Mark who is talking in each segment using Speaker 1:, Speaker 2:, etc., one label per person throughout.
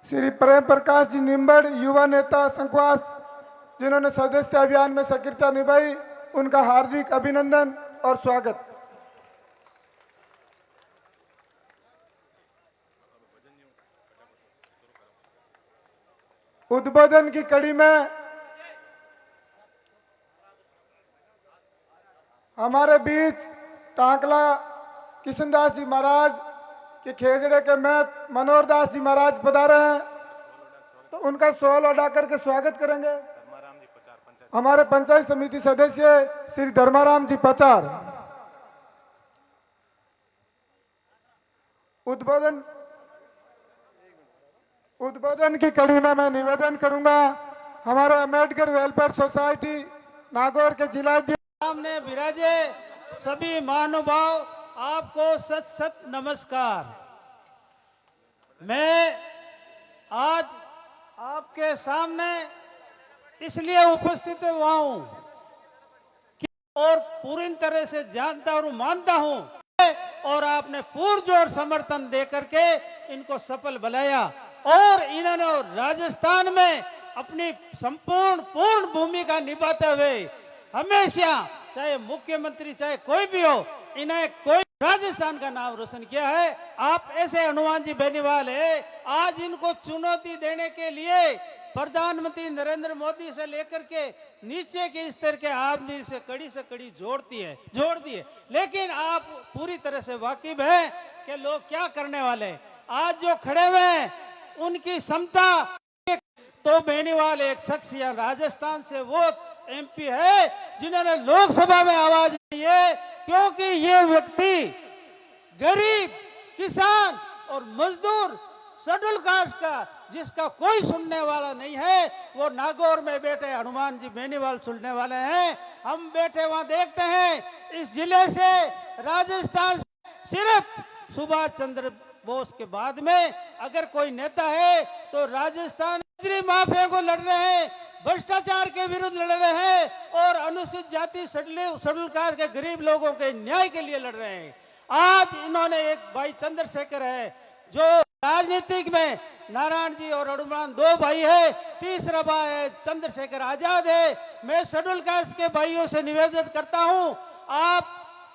Speaker 1: श्री प्रेम प्रकाश जी निम्बड़, युवा नेता संखवास, जिन्होंने सदस्यता अभियान में सक्रियता निभाई, उनका हार्दिक अभिनंदन और स्वागत। उद्बोधन की कड़ी में हमारे बीच टांकला किशनदास जी महाराज के खेजड़े के महत मनोहर दास जी महाराज पधारे हैं, तो उनका शॉल उड़ा करके स्वागत करेंगे। हमारे पंचायत समिति सदस्य श्री धर्माराम जी पचार। उद्बोधन की कड़ी में मैं निवेदन करूंगा, हमारे अम्बेडकर वेलफेयर सोसाइटी नागौर के जिलाध्यक्ष
Speaker 2: सामने विराजे सभी महानुभाव, आपको सत सत नमस्कार। मैं आज आपके सामने इसलिए उपस्थित हुआ हूं कि और पूरी तरह से जानता और मानता हूं, और आपने पुरजोर समर्थन दे करके इनको सफल बनाया और इन्होंने राजस्थान में अपनी पूर्ण भूमिका निभाते हुए हमेशा, चाहे मुख्यमंत्री चाहे कोई भी हो, इन्हें कोई राजस्थान का नाम रोशन किया है। आप ऐसे हनुमान जी बेनीवाल है, आज इनको चुनौती देने के लिए प्रधानमंत्री नरेंद्र मोदी से लेकर के नीचे के स्तर के आदमी से कड़ी जोड़ दी है, लेकिन आप पूरी तरह से वाकिफ है कि लोग क्या करने वाले हैं। आज जो खड़े हुए हैं उनकी क्षमता, तो बेनीवाल एक शख्स या राजस्थान से वो एमपी है जिन्होंने लोकसभा में आवाज दी है, क्योंकि ये व्यक्ति गरीब, किसान और मजदूर, शेड्यूल कास्ट का जिसका कोई सुनने वाला नहीं है, वो नागौर में बैठे हनुमान जी बेनीवाल सुनने वाले हैं। हम बैठे वहां देखते हैं, इस जिले से राजस्थान सिर्फ सुभाष चंद्र बोस के बाद में अगर कोई नेता है तो राजस्थान माफिया को लड़ रहे हैं, भ्रष्टाचार के विरुद्ध लड़ रहे हैं और अनुसूचित जाति शेड्यूल कास्ट के गरीब लोगों के न्याय के लिए लड़ रहे हैं। आज इन्होंने एक भाई चंद्रशेखर है जो राजनीतिक में नारायण जी और हनुमान दो भाई है, तीसरा भाई है चंद्रशेखर आजाद है। मैं शेड्यूल कास्ट के भाइयों से निवेदन करता हूं, आप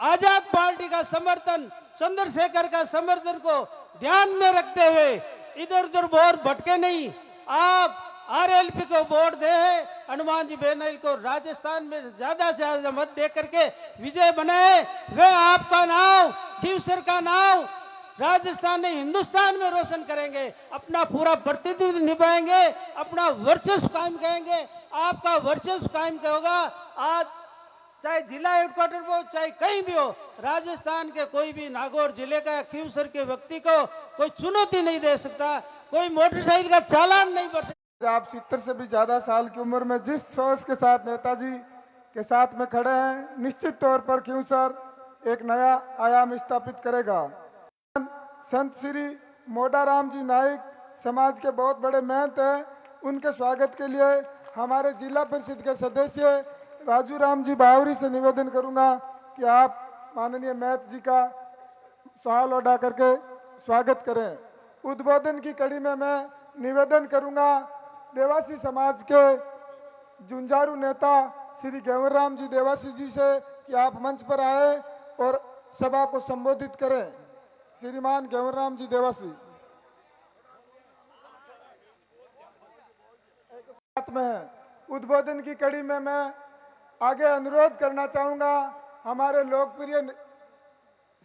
Speaker 2: आजाद पार्टी का समर्थन, चंद्रशेखर का समर्थन को ध्यान में रखते हुए इधर उधर वोट भटके नहीं, आप आरएलपी को वोट दे, हनुमान जी बेनीवाल को राजस्थान में ज्यादा से ज्यादा मत दे करके विजय बनाए। वे आपका नाम, खीवसर का नाम राजस्थान नहीं हिंदुस्तान में रोशन करेंगे, अपना पूरा प्रतिनिधित्व निभाएंगे, अपना वर्चस्व कायम करेंगे। आपका वर्चस्व कायम होगा। आज चाहे जिला हेडक्वार्टर हो चाहे कहीं भी हो, राजस्थान के कोई भी नागौर जिले का खीवसर के व्यक्ति को कोई चुनौती नहीं दे सकता, कोई मोटरसाइकिल का चालान नहीं भर सकता।
Speaker 1: आप 70 से भी ज्यादा साल की उम्र में जिस सोच के साथ नेताजी के साथ में खड़े हैं, निश्चित तौर पर खीवसर एक नया आयाम स्थापित करेगा। संत श्री मोडाराम जी नाइक समाज के बहुत बड़े महंत हैं, उनके स्वागत के लिए हमारे जिला परिषद के सदस्य राजू राम जी बावरी से निवेदन करूंगा कि आप माननीय महंत जी का सवाल उठा करके स्वागत करें। उद्बोधन की कड़ी में मैं निवेदन करूंगा देवासी समाज के जुंझारू नेता श्री गेवर राम जी देवासी जी से कि आप मंच पर आए और सभा को संबोधित करें। श्रीमान गेवर राम जी देवासी बात में है। उद्बोधन की कड़ी में मैं आगे अनुरोध करना चाहूंगा, हमारे लोकप्रिय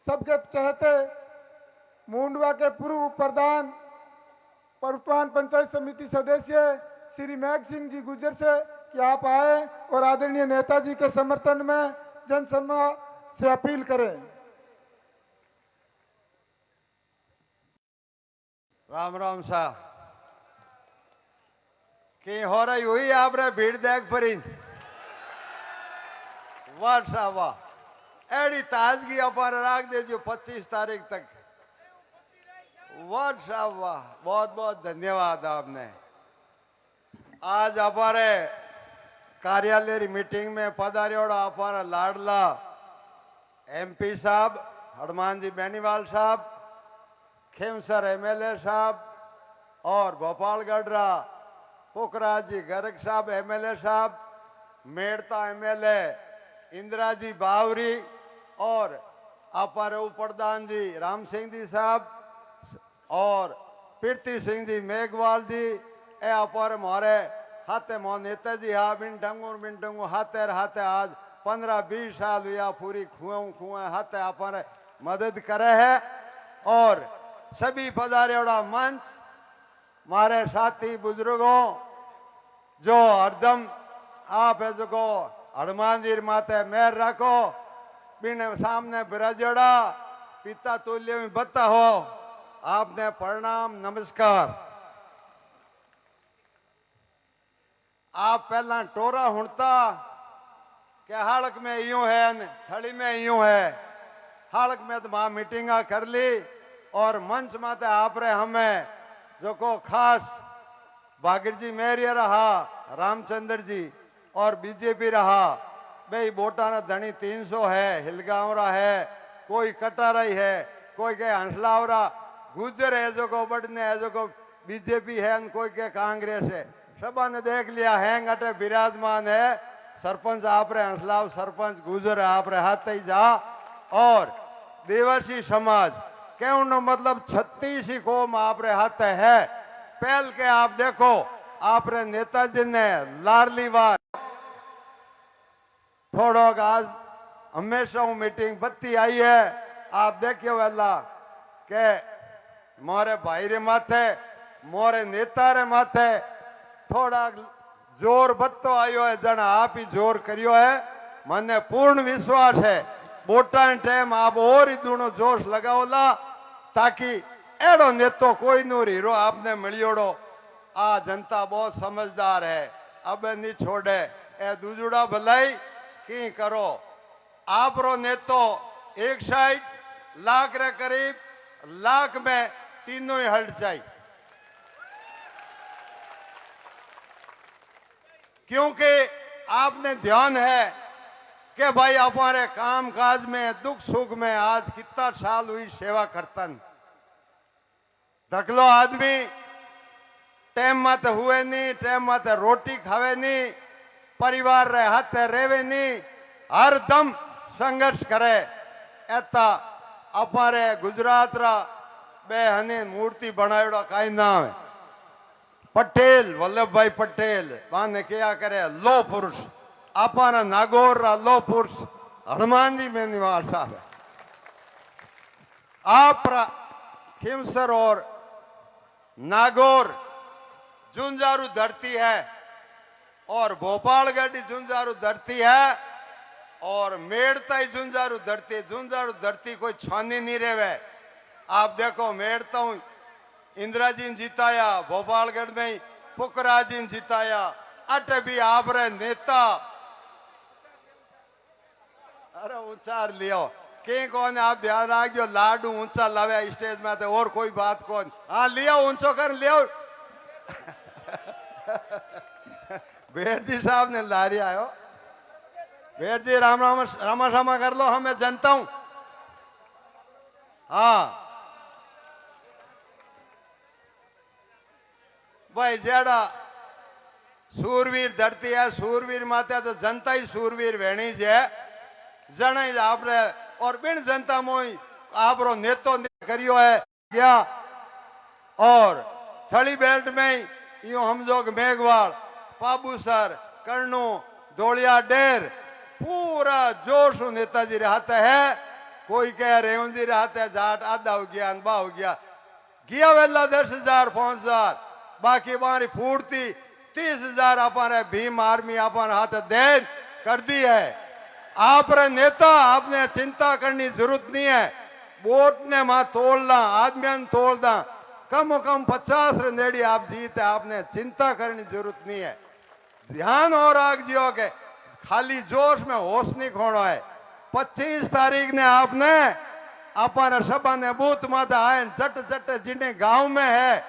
Speaker 1: सबके चहेते मुंडवा के पूर्व प्रधान वर्तमान पंचायत समिति सदस्य श्री मेघ सिंह जी गुजर से कि आप आए और आदरणीय नेताजी के समर्थन में जनसभा से अपील करें।
Speaker 3: राम राम सा के हो रही हुई आप रे भीड़ देख परिंद वाह सा वाह एड़ी ताजगी अपार राख दे जो 25 तारीख तक। वाह सा वाह, बहुत बहुत धन्यवाद आपने। आज हमारे कार्यालय मीटिंग में पधारियोड़ा हमारा लाडला एमपी साहब हनुमान जी बेनीवाल साहब, खीवसर एमएलए साहब और भोपालगढ़ रहा पुखराज जी गर्ग साहब एमएलए साहब, मेड़ता एमएलए इंदिरा जी बावरी और अपर उप प्रधान जी राम सिंह जी साहब और पीरती सिंह जी मेघवाल जी ए अपर मोरे हाथे मो नेताजी हा बिन टंगू हाथे हाथे आज 15-20 साल हुआ पूरी खुए हाथे अपन मदद करे है। और सभी पधारेड़ा मंच मारे साथी बुजुर्गों जो हरदम आप है जो हनुमान जी माथे मेहर रखो बिन सामने बिराजड़ा पिता तुल्य में बता हो आपने प्रणाम नमस्कार। आप पहला टोरा हुणता के हालक में यूं है थड़ी में यूं है हालक में तो वहां मीटिंगा कर ली और मंच माते आप रे हमें जो को खास भागीर जी मेरिया रहा रामचंद्र जी और बीजेपी रहा भाई बोटाना धनी 300 है हिलगावरा है कोई कटाराई है कोई के हंसलावरा गुजर है जो को बढ़ने है जो को बीजेपी है कोई के कांग्रेस है सबा ने देख लिया है अटे विराजमान है सरपंच आप रे हंसलाव सरपंच गुजर है आप रे हाथ ही जा और देवर्षी समाज कहने मतलब 36 कौम आप रे हाथ है पहल के आप देखो आप रे नेताजी ने लाडली बात थोड़ा आज हमेशा मीटिंग बत्ती आई है आप देखियो वेला के मोरे भाई रे माथे मोरे नेता रे माथे थोड़ा जोर बत्तो आयो है जन आप ही जोर करियो है मने पूर्ण विश्वास है बोटा टाइम आप और ही दोनों जोश लगाओला ताकि एड़ो नेतो कोई नूर हीरो आपने मिलियोड़ो आ जनता बहुत समझदार है अब नहीं छोड़े ए दूजुड़ा भलाई की करो आप रो नेतो एक साइड लाख रे करीब लाख में तीनों ही हट जाए क्योंकि आपने ध्यान है कि भाई हमारे काम काज में दुख सुख में आज कितना साल हुई सेवा करतन धकलो आदमी टाइम मत हुए नहीं टाइम मत रोटी खावे नहीं परिवार रे हाथ रेवे नहीं हर दम संघर्ष करे ऐता हमारे गुजरात रा बे हने मूर्ति बनायोड़ा काई ना है पटेल वल्लभ भाई पटेल माने क्या करे लो पुरुष अपना नागौर रा लो पुरुष हनुमान जी में निवास है आप खिमसर और नागौर झुंझारू धरती है और भोपालगढ़ झुंझारू धरती है और मेड़ता ही झुंझारू धरती कोई छानी नहीं रेवे आप देखो मेड़ता हूं इंदिरा जी ने जिताया भोपालगढ़ में ही पुखराज जी ने जिताया अट भी आप रे नेता अरे ऊंचा लियो के कौन आप ध्यान रखियो लाडू ऊंचा लावे स्टेज में तो और कोई बात कौन हाँ लियो ऊंचो कर लियो भेर जी साहब ने लारी आयो भेर जी राम राम रामा रामा कर लो हमें जनता हूं हाँ भाई जेड़ा सूरवीर धरती है सूरवीर माता तो जनता ही सूरवीर वेणी है जन ही आप रे और बिन जनता मोई आप रो नेतो करियो है क्या और थली बेल्ट में यूं हम जोग मेघवाल पाबूसर कर्णू दौड़िया डेर पूरा जोश नेताजी रहता है कोई कह रेवन जी रहता है जाट आधा हो गया अनबा हो गया वेला 10,000 5,000 बाकी हमारी पूर्ति 30,000 अपन भीम आर्मी अपन हाथ दे कर दी है आप रे नेता आपने चिंता करनी जरूरत नहीं है वोट ने मां तोड़ना आदमी तोड़ना कम 50 रे नेड़ी आप जीते आपने चिंता करनी जरूरत नहीं है ध्यान और आग जियो के खाली जोश में होश नहीं खोना है 25 तारीख ने आपने अपन सभा ने बूथ माता आए चट चट जिन्हें गांव में है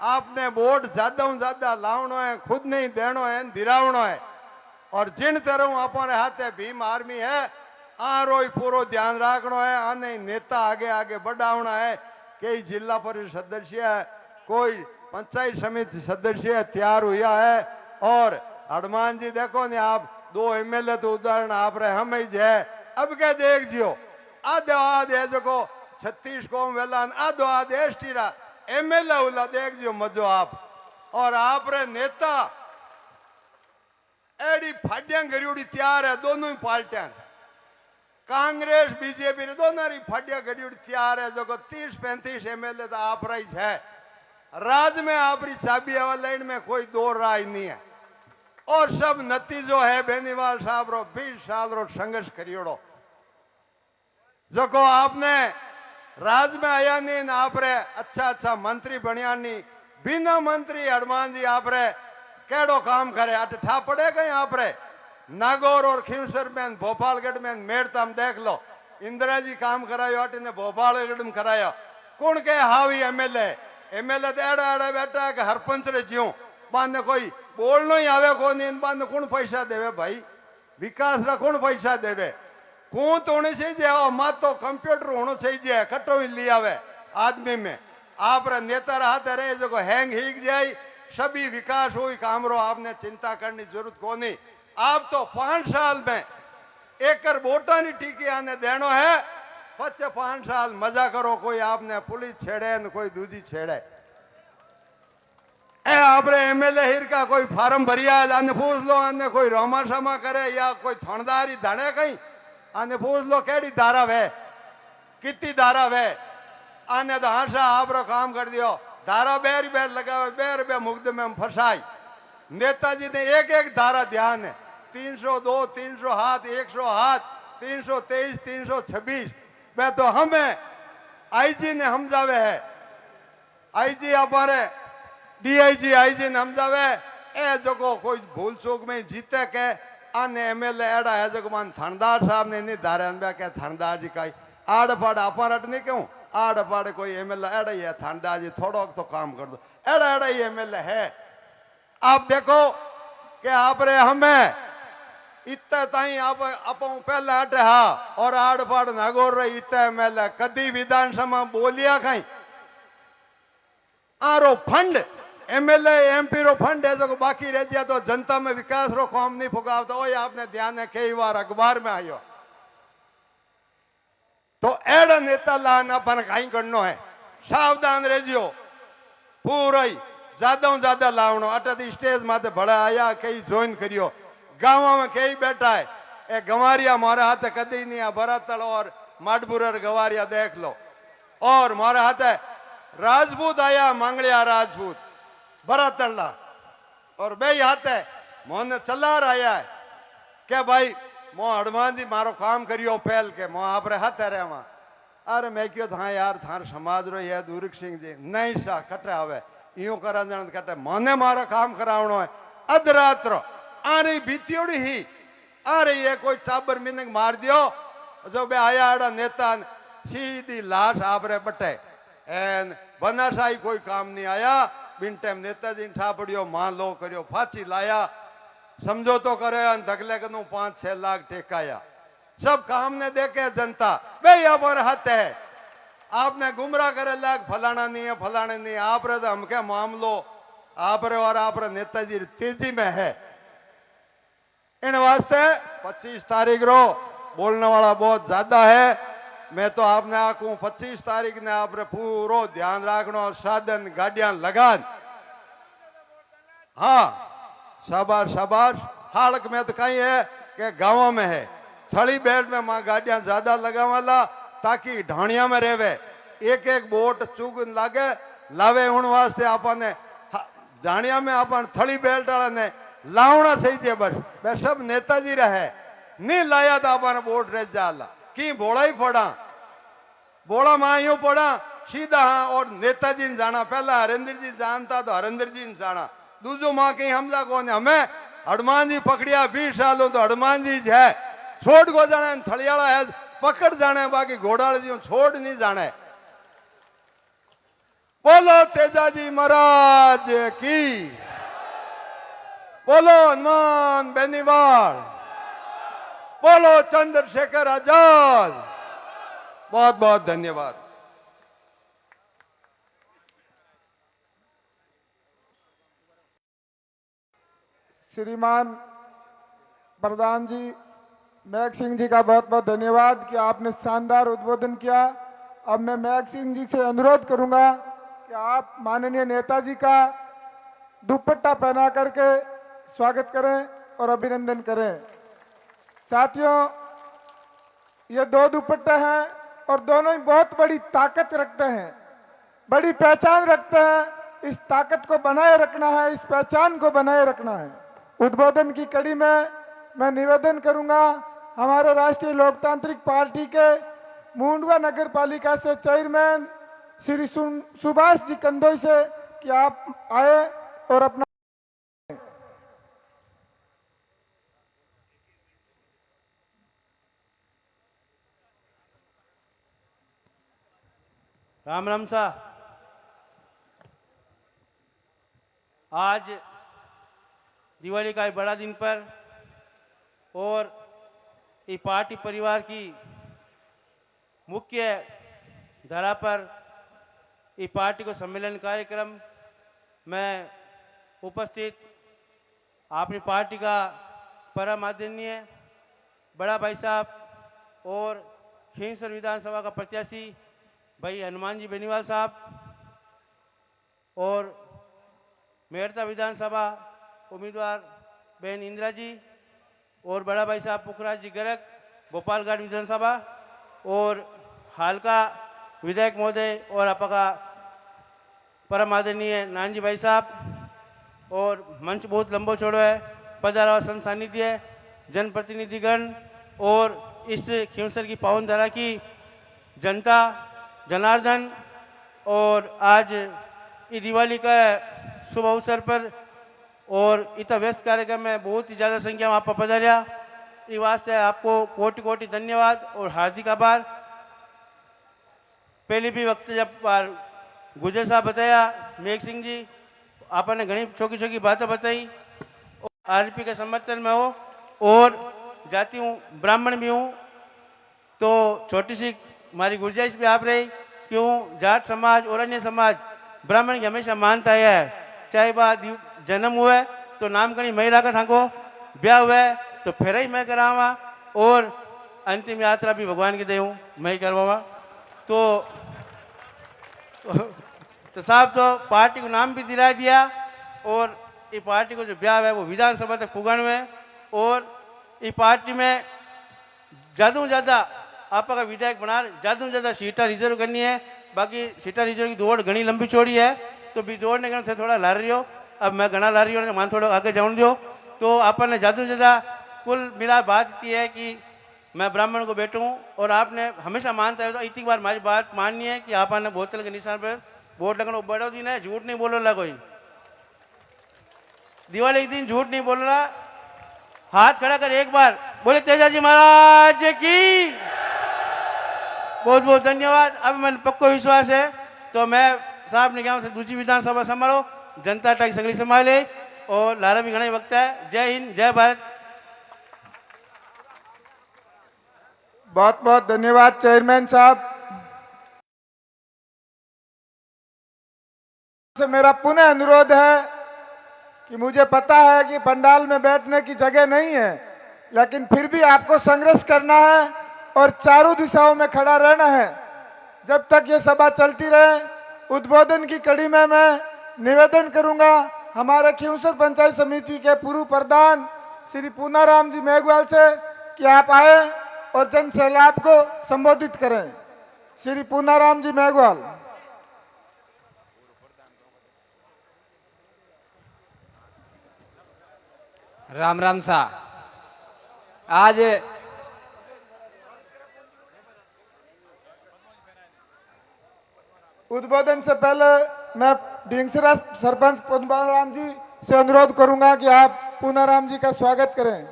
Speaker 3: आपने वोट ज्यादा लावनो है खुद नहीं देनो है दिरावनो है और जिन तरह अपने हाथे भीम आर्मी है आ रोई पूरा ध्यान रखना है आने नेता आगे आगे बढ़ावना है कई जिला परिषद सदस्य है कोई पंचायत समिति सदस्य तैयार हुआ है। और हनुमान जी देखो ने आप 2 एमएलए तो उदाहरण आप रहे हम ही है। अब क्या देख जियो आधो आधे जो 36 कौम वेला आधो आधे एसटी रा एमएलए उला देख जियो मजो आप। और आप रे नेता एडी फाडियां गरियोड़ी तैयार है दोनों ही पार्टियां कांग्रेस बीजेपी रे दोनों री फाडियां गरियोड़ी तैयार है जो 30-35 एमएलए तो आप रही है। राज में आप री चाबी वाला लाइन में कोई दो राय नहीं है। और सब नतीजो है बेनीवाल साहब रो 20 साल रो संघर्ष करियोड़ो जो को आपने राज में आया नहीं आप रे अच्छा अच्छा मंत्री बनिया नहीं बिना मंत्री हनुमान जी आप रे केड़ो काम करे अट ठा पड़े गए आप रे नागौर और खींवसर में भोपालगढ़ में मेड़ता हम देख लो इंदिरा जी काम करायो अट ने भोपालगढ़ में कराया कौन के हावी एमएलए एमएलए तो एड़ा एड़ा बैठा है कि हरपंच रे ज्यों बांध कोई बोलनो ही आवे को नहीं बांध कौन पैसा देवे भाई विकास रा कौन पैसा देवे कौन तो होने से जाओ मत तो कंप्यूटर होने से जाए कटो ही लिया आवे आदमी में आप रा नेता रहते रहे जो को हैंग हिग जाए सभी विकास हो काम रो आपने चिंता करने जरूरत को नहीं। आप तो 5 साल में एकर वोटा नहीं टीके आने देनो है 5 साल मजा करो कोई आपने पुलिस छेड़े न कोई दूजी छेड़े ए आपरे एमएलए हिर का कोई फार्म भरिया आने पूछ लो आने कोई रोमा शमा करे या कोई थणदारी धने कहीं आने पूछ लो केड़ी धारा वे कितनी धारा वे आने तो हाँ आप रो काम कर दियो धारा बेर बेर लगावे बेर बे मुकदमे में फंसाई। नेताजी ने एक धारा ध्यान है 302 307 107 323 326 में तो हमें आईजी ने समझावे है आईजी हमारे डीआईजी आईजी ने समझावे ए जो को कोई भूल चूक में जीते के आने एमएलए एड़ा है जो मान थानेदार साहब ने नहीं धारे अनबे के थानेदार जी का आड़ पाड़ अपारट नहीं क्यों आड़ पाड़ कोई एमएलए एड़ा ही है थानेदार जी थोड़ा तो काम कर दो एड़ा एड़ा ही एमएलए है। आप देखो कि आप रे हमें इतने ताई आप पहले हटे हा और आड़ पाड़ नागौर रही इतने एमएलए कदी विधानसभा बोलिया कहीं आरो फंड एमएलए एमपी रो फंड है जो बाकी रह गया तो जनता में विकास रो काम नहीं फुगावता वो आपने ध्यान है कई बार अखबार में आयो तो एड़ा नेता लान अपन कहीं करनो है सावधान रहियो पूरा ही ज्यादा लावनो अटती स्टेज माते बड़ा आया कई ज्वाइन करियो गाँव में कई बैठा है ए गंवारिया मारे हाथ कदी नहीं है बरातल और माडबुरर गंवारिया देख लो और मारे हाथ राजपूत आया मांगलिया राजपूत बरातल्ला और बे हाथ है मोहन चलार आया है क्या भाई मो हनुमान जी मारो काम करियो पहल के मो आप रे हाथ है वहां अरे मैं क्यों था यार थार समाज रो है दूरिक सिंह जी नहीं सा कटे आवे यूं करा जन कटे मोने मारो काम करावनो है अधरात रो आ रही बीतियोड़ी ही आ रही है कोई टाबर मिनक मार दियो जो बे आया आड़ा नेता सीधी लाश आप रे बटे एन बनाशाही कोई काम नहीं आया बिन टाइम नेताजी ठा पड़ियो मान लो करियो फांसी लाया समझो तो करे धगले कनु 5-6 लाख टेकाया सब काम ने देखे जनता वे हमारे हाथ है आपने गुमराह करे लाग फलाना नहीं है फलाने नहीं आप रे तो हम क्या मामलो आप रे और आप रे नेताजी तेजी में है इन वास्ते 25 तारीख रो बोलने वाला बहुत ज्यादा है मैं तो आपने आखू 25 तारीख ने आप रे पूरो ध्यान रखना साधन गाड़ियां लगान हाँ शाबाश शाबाश हालक में तो कहीं है कि गांवों में है थड़ी बेड में मां गाड़ियां ज्यादा लगावाला ताकि ढाणिया में रेवे एक बोट चुग लागे लावे उन वास्ते आपने ढाणिया में अपन थड़ी बेल्ट वाला ने लावना सही जे बस वे सब नेताजी रहे नहीं लाया तो अपन बोट रह जाला की बोला ही पड़ा बोला मां यूं पड़ा सीधा हाँ और नेताजी ने जाना पहला हरिंदर जी जानता तो हरिंदर जी ने जाना दूसरो मां कहीं हमजा कौन हमें हनुमान जी पकड़िया 20 सालों तो हनुमान जी है छोड़ को जाने थड़ियाला है पकड़ जाने बाकी घोड़ाल जी छोड़ नहीं जाने बोलो तेजाजी महाराज की बोलो हनुमान बेनीवाल बोलो चंद्रशेखर आजाद बहुत बहुत धन्यवाद।
Speaker 1: श्रीमान प्रधान जी महक सिंह जी का बहुत बहुत धन्यवाद कि आपने शानदार उद्बोधन किया। अब मैं महक सिंह जी से अनुरोध करूंगा कि आप माननीय नेताजी का दुपट्टा पहना करके स्वागत करें और अभिनंदन करें। साथियों, ये दो दुपट्टे हैं और दोनों ही बहुत बड़ी ताकत रखते हैं, बड़ी पहचान रखते हैं। इस ताकत को बनाए रखना है, इस पहचान को बनाए रखना है। उद्बोधन की कड़ी में मैं निवेदन करूंगा हमारे राष्ट्रीय लोकतांत्रिक पार्टी के मुंडवा नगर पालिका से चेयरमैन श्री सुभाष जी कंदोई से कि आप आए और अपना
Speaker 4: राम राम सा। आज दिवाली का एक बड़ा दिन पर और ये पार्टी परिवार की मुख्य धारा पर ये पार्टी को सम्मेलन कार्यक्रम में उपस्थित अपनी पार्टी का परम आदरणीय बड़ा भाई साहब और खींसर विधानसभा का प्रत्याशी भाई हनुमान जी बेनीवाल साहब और मेरता विधानसभा उम्मीदवार बहन इंदिरा जी और बड़ा भाई साहब पुखराज जी गर्ग गोपालगढ़ विधानसभा और हाल का विधायक महोदय और आपका परम आदरणीय नानजी भाई साहब और मंच बहुत लंबो छोड़ो है पधारा संत सानिध्य जनप्रतिनिधिगण और इस खींवसर की पावन धारा की जनता जनार्दन और आज ये दिवाली का शुभ अवसर पर और इतना व्यस्त कार्यक्रम में बहुत ही ज़्यादा संख्या में आप पधारिया। इस वास्ते आपको कोटि कोटि धन्यवाद और हार्दिक आभार। पहले भी वक्त जब गुजर साहब बताया मेघ सिंह जी आपने घनी छोटी छोटी बातें बताई और आरपी के समर्थन में हो और जाति हूँ ब्राह्मण भी हूँ तो छोटी सी हमारी गुंजाइश भी आप रही क्यों जाट समाज और अन्य समाज ब्राह्मण की हमेशा मानता है चाहे बात जन्म हुआ तो नामकरण मैं रखा थाको ब्याह हुआ तो फिर ही मैं करावा और अंतिम यात्रा भी भगवान की दे हूँ मैं ही करवावा तो साहब तो पार्टी को नाम भी दिला दिया और ये पार्टी को जो ब्याह है वो विधानसभा तक पुगन हुए और ये पार्टी में ज़्यादा से ज़्यादा आपका विधायक बना ज़्यादा से ज़्यादा सीटें रिजर्व करनी है। बाकी सीटें रिजर्व की दौड़ घनी लंबी चौड़ी है तो भी दौड़ने के थोड़ा ला रही हो अब मैं घना ला रही हूँ मान थोड़ा आगे जाऊँ दो तो आपने ज़्यादा से ज़्यादा कुल मिला बात इतनी है कि मैं ब्राह्मण को बैठूँ और आपने हमेशा मानता है तो इतनी बार हमारी बात माननी है कि आपने बोतल के निशान पर वोट लगना बड़ो दिन है झूठ नहीं बोलो ला कोई दिवाली के दिन झूठ नहीं बोल रहा। हाथ खड़ा कर एक बार बोले तेजाजी महाराज की बहुत बहुत धन्यवाद। अब मैंने पक्को विश्वास है तो मैं साहब ने कहा दूसरी विधानसभा संभालो जनता टैक्स सगली संभाले और लारा भी घना वक्त है। जय हिंद जय भारत।
Speaker 1: बहुत बहुत धन्यवाद चेयरमैन साहब। से मेरा पुनः अनुरोध है कि मुझे पता है कि पंडाल में बैठने की जगह नहीं है लेकिन फिर भी आपको संघर्ष करना है और चारों दिशाओं में खड़ा रहना है जब तक ये सभा चलती रहे। उद्बोधन की कड़ी में मैं निवेदन करूंगा हमारे खींवसर पंचायत समिति के पूर्व प्रधान श्री पूनाराम जी मेघवाल से कि आप आए और जन सैलाब को संबोधित करें। श्री पूनाराम जी मेघवाल।
Speaker 5: राम राम सा। आज
Speaker 1: उद्बोधन से पहले मैं ढींगसरा सरपंच पूनाराम जी से अनुरोध करूंगा कि आप पूनाराम जी का स्वागत करें।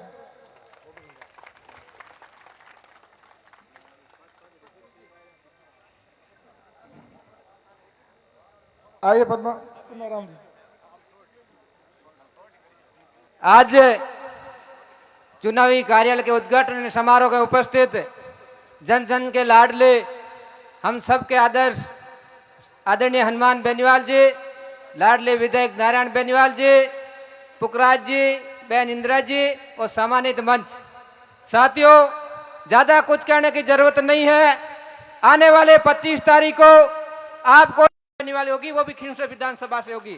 Speaker 1: आइए पूनाराम जी।
Speaker 5: आज चुनावी कार्यालय के उद्घाटन समारोह में उपस्थित जन जन के लाडले हम सब के आदर्श आदरणीय हनुमान बेनीवाल जी, लाडले विधायक नारायण बेनीवाल जी, पुखराज जी, बहन इंदिरा जी और सम्मानित मंच। साथियों, ज्यादा कुछ कहने की जरूरत नहीं है। आने वाले 25 तारीख को आपको होने वाली होगी, वो भी खींवसर विधानसभा से होगी।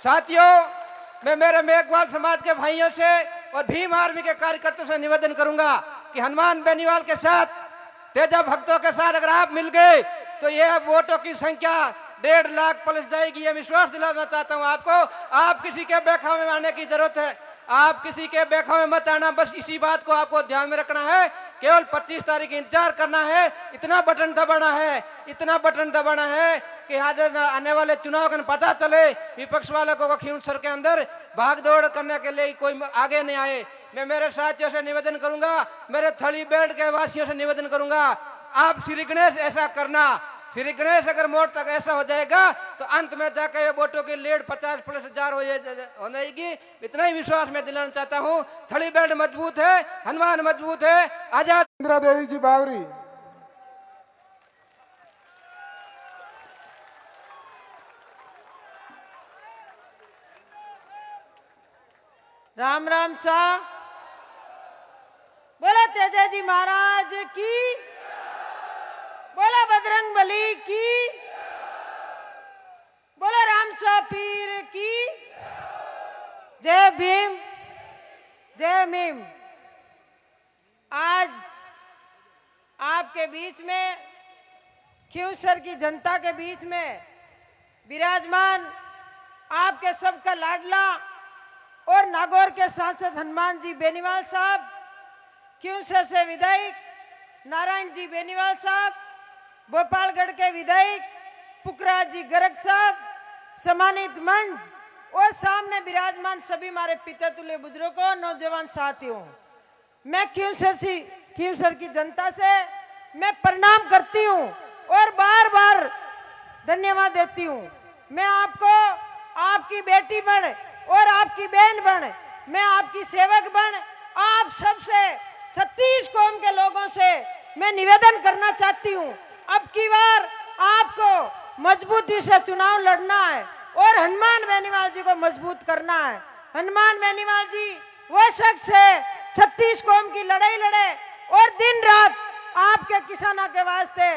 Speaker 5: साथियों, मैं मेरे मेघवाल समाज के भाइयों से और भीम आर्मी के कार्यकर्ताओं से निवेदन करूंगा कि हनुमान बेनीवाल के साथ, तेजा भक्तों के साथ अगर आप मिल गए तो यह वोटों की संख्या 1.5 लाख पलट जाएगी। यह विश्वास दिलाना चाहता हूं आपको। आप किसी के बेखाव में आने की जरूरत है, आप किसी के बेखाव में मत आना। बस इसी बात को आपको ध्यान में रखना है। केवल 25 तारीख इंतजार करना है। इतना बटन दबाना है, इतना बटन दबाना है कि आने वाले चुनाव का पता चले विपक्ष वाले को खींवसर के अंदर भाग दौड़ करने के लिए कोई आगे नहीं आए। मैं मेरे साथियों से निवेदन करूंगा, मेरे थली बेल्ट के वासियों से निवेदन करूंगा, आप श्री गणेश ऐसा करना। श्री गणेश अगर मोड़ तक ऐसा हो जाएगा तो अंत में जाकर ये वोटों की लीड 50+ हो जाएगी। इतना ही विश्वास मैं दिलाना चाहता हूँ। थली बेल्ट मजबूत है, हनुमान मजबूत है। आजाद
Speaker 1: इंदिरा देवी जी बावरी।
Speaker 6: राम राम सा बोला तेजा जी महाराज की, बोला बजरंग बली की, बोला राम सा पीर की। जय भीम, जय भीम। आज आपके बीच में, खींवसर की जनता के बीच में विराजमान आपके सबका लाडला और नागौर के सांसद हनुमान जी बेनीवाल साहब, खींवसर से विधायक नारायण जी बेनीवाल साहब, भोपालगढ़ के विधायक पुखराज जी गर्ग साहब, सम्मानित मंच और सामने विराजमान सभी हमारे पिता तुल्य बुजुर्गों, नौजवान साथियों, मैं खींवसर की जनता से मैं प्रणाम करती हूं और बार बार धन्यवाद देती हूं। मैं आपको आपकी बेटी बन और आपकी बहन बन, मैं आपकी सेवक बन, आप सबसे 36 कौम के लोगों से मैं निवेदन करना चाहती हूं, अब की बार आपको मजबूती से चुनाव लड़ना है और हनुमान बेनीवाल जी को मजबूत करना है। हनुमान बेनीवाल जी वो शख्स है 36 कौम की लड़ाई लड़े और दिन रात आपके किसानों के वास्ते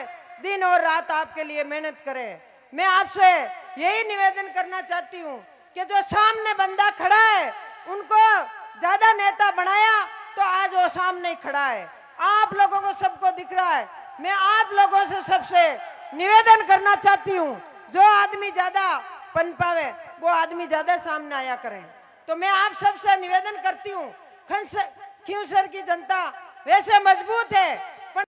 Speaker 6: दिन और रात आपके लिए मेहनत करे। मैं आपसे यही निवेदन करना चाहती हूँ कि जो सामने बंदा खड़ा है उनको ज्यादा नेता बनाया तो आज वो सामने ही खड़ा है, आप लोगों को सबको दिख रहा है। मैं आप लोगों से सबसे निवेदन करना चाहती हूँ, जो आदमी ज्यादा पन पावे वो आदमी ज्यादा सामने आया करे। तो मैं आप सबसे निवेदन करती हूँ, खींवसर की जनता वैसे मजबूत है, पर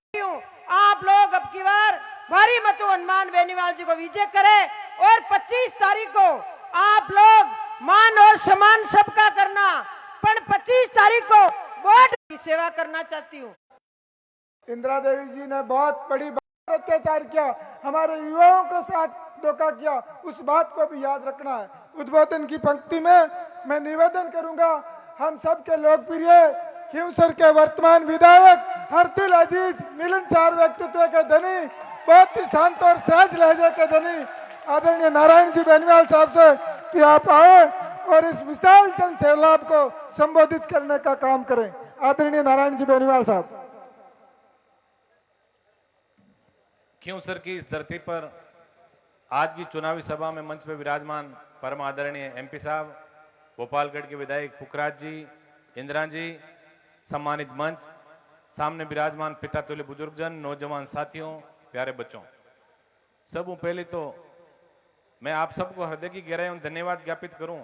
Speaker 6: आप लोग अब की बार भारी मतों हनुमान बेनीवाल जी को विजय करें और 25 तारीख को आप लोग मान और सम्मान सबका करना, पर 25 तारीख को वोट की सेवा करना चाहती हूँ।
Speaker 1: इंदिरा देवी जी ने बहुत बड़ी बात अत्याचार किया, हमारे युवाओं के साथ धोखा किया, उस बात को भी याद रखना है। उद्बोधन की पंक्ति में मैं निवेदन करूंगा, हम सबके लोकप्रिय खींवसर के वर्तमान विधायक, हर दिल अजीज मिलनसार व्यक्तित्व के धनी, बहुत ही शांत और सहज लहजे के धनी आदरणीय नारायण जी बेनीवाल साहब से कि आप आए और इस विशाल जन सैलाब को संबोधित करने का काम करें। आदरणीय नारायण जी बेनीवाल साहब।
Speaker 7: खींवसर की इस धरती पर आज की चुनावी सभा में मंच पर विराजमान परम आदरणीय एमपी साहब, भोपालगढ़ के विधायक पुखराज जी, इंदिरा जी, सम्मानित मंच, सामने विराजमान पिता तुल्य बुजुर्गजन, नौजवान साथियों, प्यारे बच्चों, सबों पहले तो मैं आप सबको हृदय की गहराई में धन्यवाद ज्ञापित करूं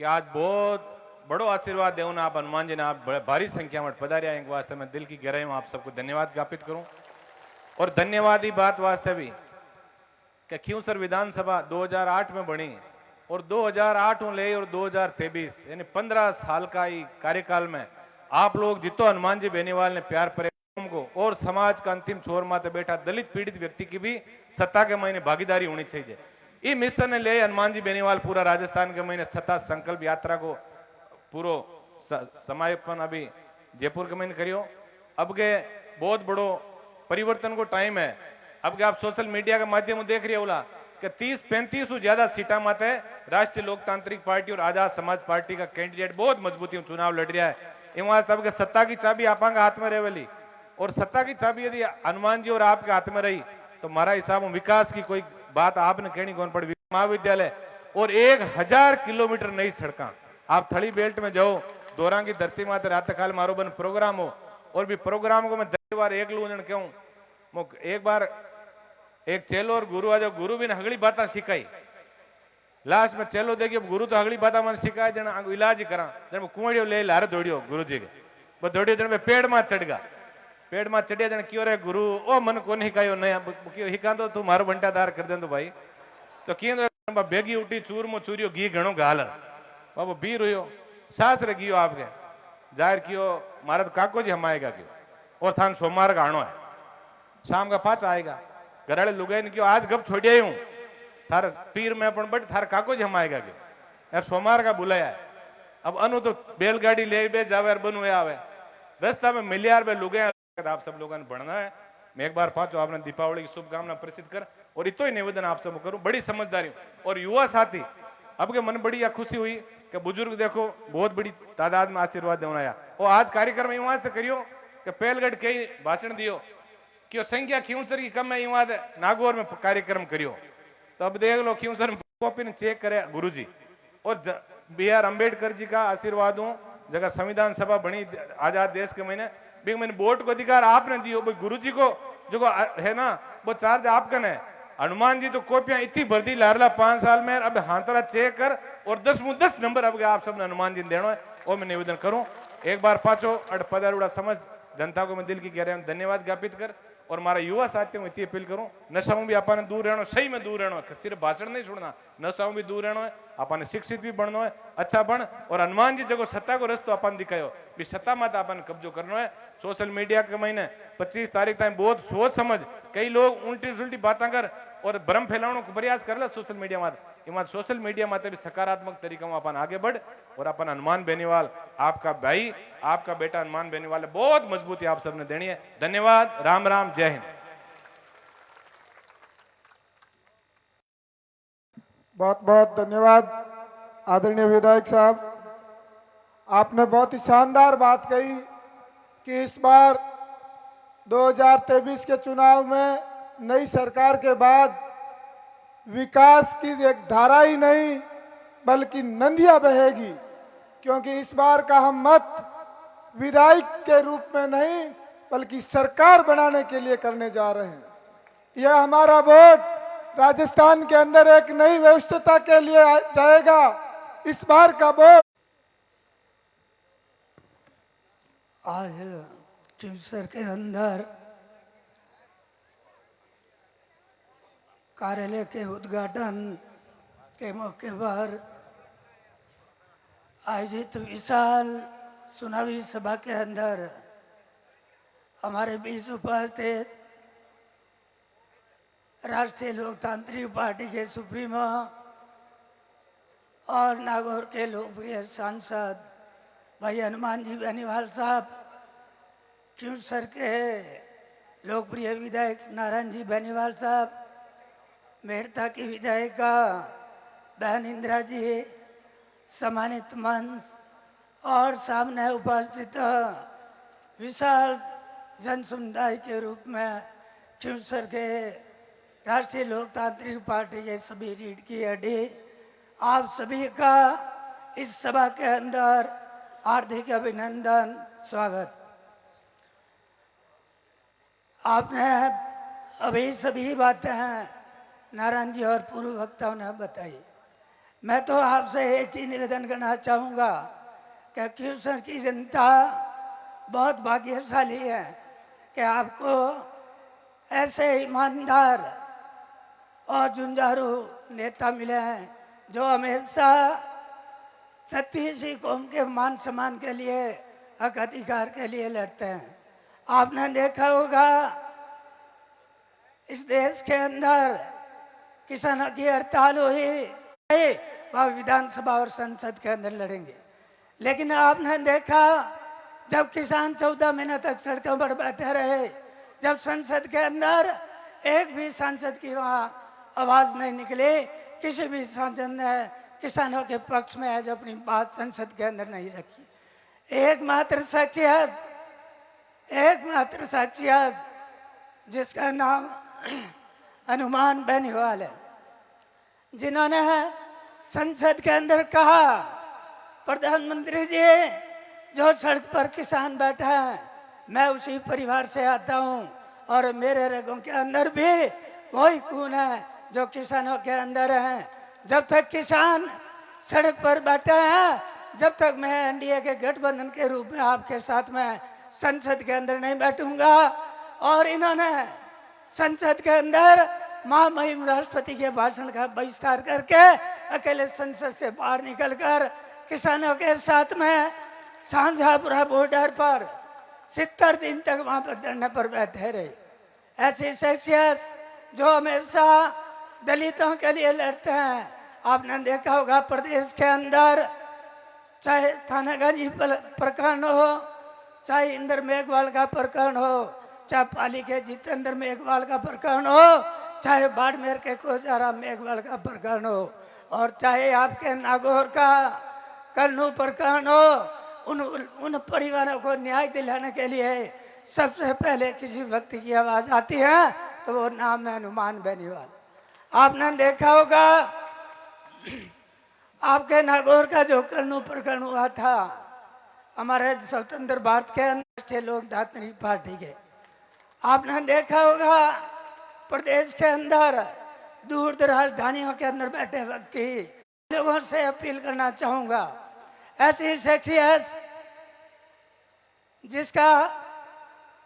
Speaker 7: कि आज बहुत बड़ो आशीर्वाद देव ना आप हनुमान जी ने आप भारी संख्या में पधारिया एक वास्ते में दिल की गहराई में आप सबको धन्यवाद ज्ञापित करूं। और धन्यवाद ही बात वास्ते भी कि खींवसर विधानसभा 2008 में बनी और 2008 ले और 2023 यानी 15 साल का ही कार्यकाल में आप लोग जितो हनुमान जी बेनीवाल ने प्यार पर को और समाज का अंतिम छोर माते बैठा दलित पीड़ित व्यक्ति की भी सत्ता के महीने भागीदारी होनी चाहिए। ये मिशन ने ले हनुमान जी बेनीवाल पूरा राजस्थान के महीने सत्ता संकल्प यात्रा को पूरा समापन अभी जयपुर के महीने करियो। अब के बहुत बड़ो परिवर्तन को टाइम है। अब के आप सोशल मीडिया के माध्यम देख रही होला कि 30-35 से ज्यादा सीटा माते राष्ट्रीय लोकतांत्रिक पार्टी और आजाद समाज पार्टी का कैंडिडेट बहुत मजबूती में चुनाव लड़ रहा है। इवाज तब के सत्ता की चाबी आपके हाथ में रहेली और सत्ता की चाबी यदि हनुमान जी और आपके हाथ में रही तो हमारा हिसाब में विकास की कोई बात आपने कहनी कौन पड़ी। महाविद्यालय और 1000 किलोमीटर नई सड़क। आप थड़ी बेल्ट में जाओ, दोरा की धरती माते रात काल मारो बन प्रोग्राम हो और भी प्रोग्राम को मैं 10 बार एक लूजन कहूं। एक बार एक चेलो और गुरु आ जाओ, गुरु भी ने हगली बात सिखाई। लास्ट में चेलो देखिए गुरु तो हगली बात मन सिखाए जन इलाज करा जन कुआड़ियो ले लारे दौड़ियो गुरु जी के वो दौड़ियो जन पेड़ में चढ़ गया। पेड़ में चढ़िया जन क्यों रे गुरु ओ मन को हिकायो नहीं हिका दो तू मारो बंटादार कर दे तो भाई तो क्यों बेगी उठी चूर मो चूरियो घी घणो गाल बाबू बी रोयो सास रे गियो आपके जाहिर कियो मारा तो काको जी हम आएगा क्यों और थान सोमवार का आनो है शाम का 5 आएगा घराड़े लुगाई ने क्यों आज गप छोड़िया हूं थार पीर में अपन बट थार काको जी हम आएगा क्यों यार सोमवार का बुलाया है। अब अनु तो बैलगाड़ी ले बे जावे यार बनू आवे रास्ता में मिलियार बे लुगे आप सब लोगों ने बढ़ना है। मैं एक बार पाचो आपने दीपावली की शुभकामना प्रसिद्ध कर और इतो ही निवेदन आप सब करूं बड़ी समझदारी और युवा साथी अब के मन बड़ी या खुशी हुई कि बुजुर्ग देखो बहुत बड़ी तादाद में आशीर्वाद देना आया और आज कार्यक्रम युवा से करियो कि पहलगढ़ कई भाषण दियो कि संख्या खींसर की कम है युवा नागौर में कार्यक्रम करियो तो अब देख लो खींसर में कॉपी ने चेक करे गुरुजी और BR अम्बेडकर जी का आशीर्वाद हूं जगह संविधान सभा बनी आजाद देश के महीने मैंने वोट को अधिकार आपने दियो भाई गुरु जी को जो है ना वो चार्ज आपका है। हनुमान जी तो कॉपियां इतनी भर दी लारला 5 साल में अब हाथरा चेक कर और 10 नंबर अब आप सबने हनुमान जी देना है और मैं निवेदन करूं एक बार पाचो अट पदारूड़ा समझ जनता को मैं दिल की गहराई में धन्यवाद ज्ञापित कर और हमारा युवा साथियों में इतनी अपील करूं नशाओं भी अपन दूर रहना सही में दूर रहना है सिर्फ भाषण नहीं सुनना नशाओं भी दूर रहना है अपन शिक्षित भी बनना है अच्छा बन और हनुमान जी जगह सत्ता को रस्तो अपन दिखायो भी सत्ता माता अपन कब्जो करना है। सोशल मीडिया के महीने 25 तारीख तक बहुत सोच समझ कई लोग उल्टी सुल्टी बातें कर और भ्रम फैलाने को प्रयास कर ले सोशल मीडिया में सोशल मीडिया में भी सकारात्मक तरीका में अपन आगे बढ़ और अपन हनुमान बेनीवाल आपका भाई आपका बेटा हनुमान बेनीवाल बहुत मजबूती आप सबने देनी है। धन्यवाद। राम राम जय हिंद।
Speaker 1: बहुत बहुत धन्यवाद आदरणीय विधायक साहब। आपने बहुत ही शानदार बात कही कि इस बार 2023 के चुनाव में नई सरकार के बाद विकास की एक धारा ही नहीं बल्कि नदियां बहेगी, क्योंकि इस बार का हम मत विधायक के रूप में नहीं बल्कि सरकार बनाने के लिए करने जा रहे हैं। यह हमारा वोट राजस्थान के अंदर एक नई व्यवस्था के लिए जाएगा। इस बार का वोट
Speaker 8: आज खींवसर के अंदर कार्यालय के उद्घाटन के मौके पर आयोजित विशाल चुनावी सभा के अंदर हमारे बीच उपस्थित राष्ट्रीय लोकतांत्रिक पार्टी के सुप्रीमो और नागौर के लोकप्रिय सांसद भाई हनुमान जी बेनीवाल साहब, खींवसर के लोकप्रिय विधायक नारायण जी बेनीवाल साहब, मेड़ता की विधायिका बहन इंदिरा जी, सम्मानित मंच और सामने उपस्थित विशाल जन समुदाय के रूप में खींवसर के राष्ट्रीय लोकतांत्रिक पार्टी के सभी रीढ़ की हड्डी, आप सभी का इस सभा के अंदर हार्दिक अभिनंदन स्वागत। आपने अभी सभी बातें नारायण जी और पूर्व वक्ताओं ने बताई। मैं तो आपसे एक ही निवेदन करना चाहूँगा कि खींवसर की जनता बहुत भाग्यशाली है कि आपको ऐसे ईमानदार और जुंजारू नेता मिले हैं जो हमेशा छत्तीसी कौम के मान सम्मान के लिए, हक अधिकार के लिए लड़ते हैं। आपने देखा होगा इस देश के अंदर किसानों की हड़ताल हुई, वह विधानसभा और संसद के अंदर लड़ेंगे, लेकिन आपने देखा जब किसान 14 महीने तक सड़कों पर बैठे रहे, जब संसद के अंदर एक भी सांसद की वहाँ आवाज नहीं निकली, किसी भी सांसद ने किसानों के पक्ष में आज अपनी बात संसद के अंदर नहीं रखी। एकमात्र साक्षी आज जिसका नाम हनुमान बेनीवाल है, जिन्होंने संसद के अंदर कहा, प्रधानमंत्री जी जो सड़क पर किसान बैठा है, मैं उसी परिवार से आता हूं और मेरे रगों के अंदर भी वही खून है जो किसानों के अंदर है। जब तक किसान सड़क पर बैठा है, जब तक मैं एनडीए के गठबंधन के रूप में आपके साथ में संसद के अंदर नहीं बैठूंगा। और इन्होंने संसद के अंदर महामहिम राष्ट्रपति के भाषण का बहिष्कार करके अकेले संसद से बाहर निकलकर किसानों के साथ में सांझापुरा बॉर्डर पर 70 दिन तक वहां पर धरने पर बैठे रहे। ऐसी शख्सियत जो हमेशा दलितों के लिए लड़ते हैं। आपने देखा होगा प्रदेश के अंदर चाहे थानागंज प्रकरण हो, चाहे इंदर मेघवाल का प्रकरण हो, चाहे पाली के जितेंद्र मेघवाल का प्रकरण हो, चाहे बाड़मेर के कोजारा मेघवाल का प्रकरण हो, और चाहे आपके नागौर का कन्नू प्रकरण हो, उन परिवारों को न्याय दिलाने के लिए सबसे पहले किसी व्यक्ति की आवाज आती है तो वो नाम है हनुमान बेनीवाल। आपने देखा होगा आपके नागौर का जो कन्नू प्रकरण हुआ था, हमारे स्वतंत्र भारत के राष्ट्रीय लोकतांत्रिक पार्टी के, आपने देखा होगा प्रदेश के अंदर दूर दराज ढानियों के अंदर बैठे व्यक्ति, लोगों से अपील करना चाहूंगा, ऐसी शख्सियत जिसका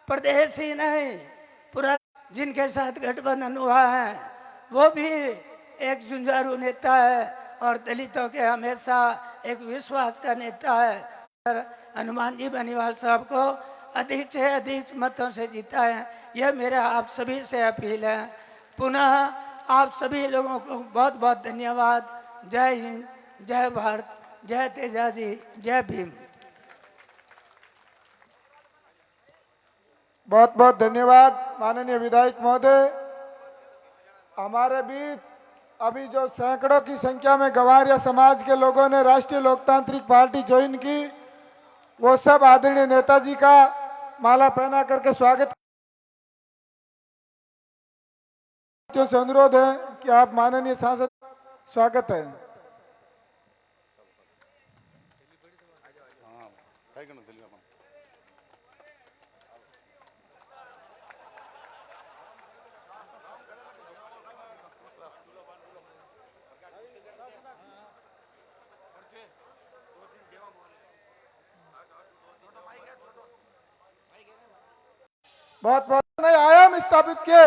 Speaker 8: प्रदेश ही नहीं पूरा जिनके साथ गठबंधन हुआ है, वो भी एक जुझारू नेता है और दलितों के हमेशा एक विश्वास का नेता है। हनुमान जी बेनीवाल साहब को अधिक से अधिक मतों से जीता है, यह मेरा आप सभी से अपील है। पुनः आप सभी लोगों को बहुत बहुत धन्यवाद। जय हिंद, जय भारत, जय तेजाजी, जय भीम।
Speaker 1: बहुत बहुत धन्यवाद माननीय विधायक महोदय। हमारे बीच अभी जो सैकड़ों की संख्या में गवारिया समाज के लोगों ने राष्ट्रीय लोकतांत्रिक पार्टी ज्वाइन की, वो सब आदरणीय नेताजी का माला पहना करके स्वागत से अनुरोध है कि आप माननीय सांसद स्वागत है। बहुत बहुत नए आयाम स्थापित किए।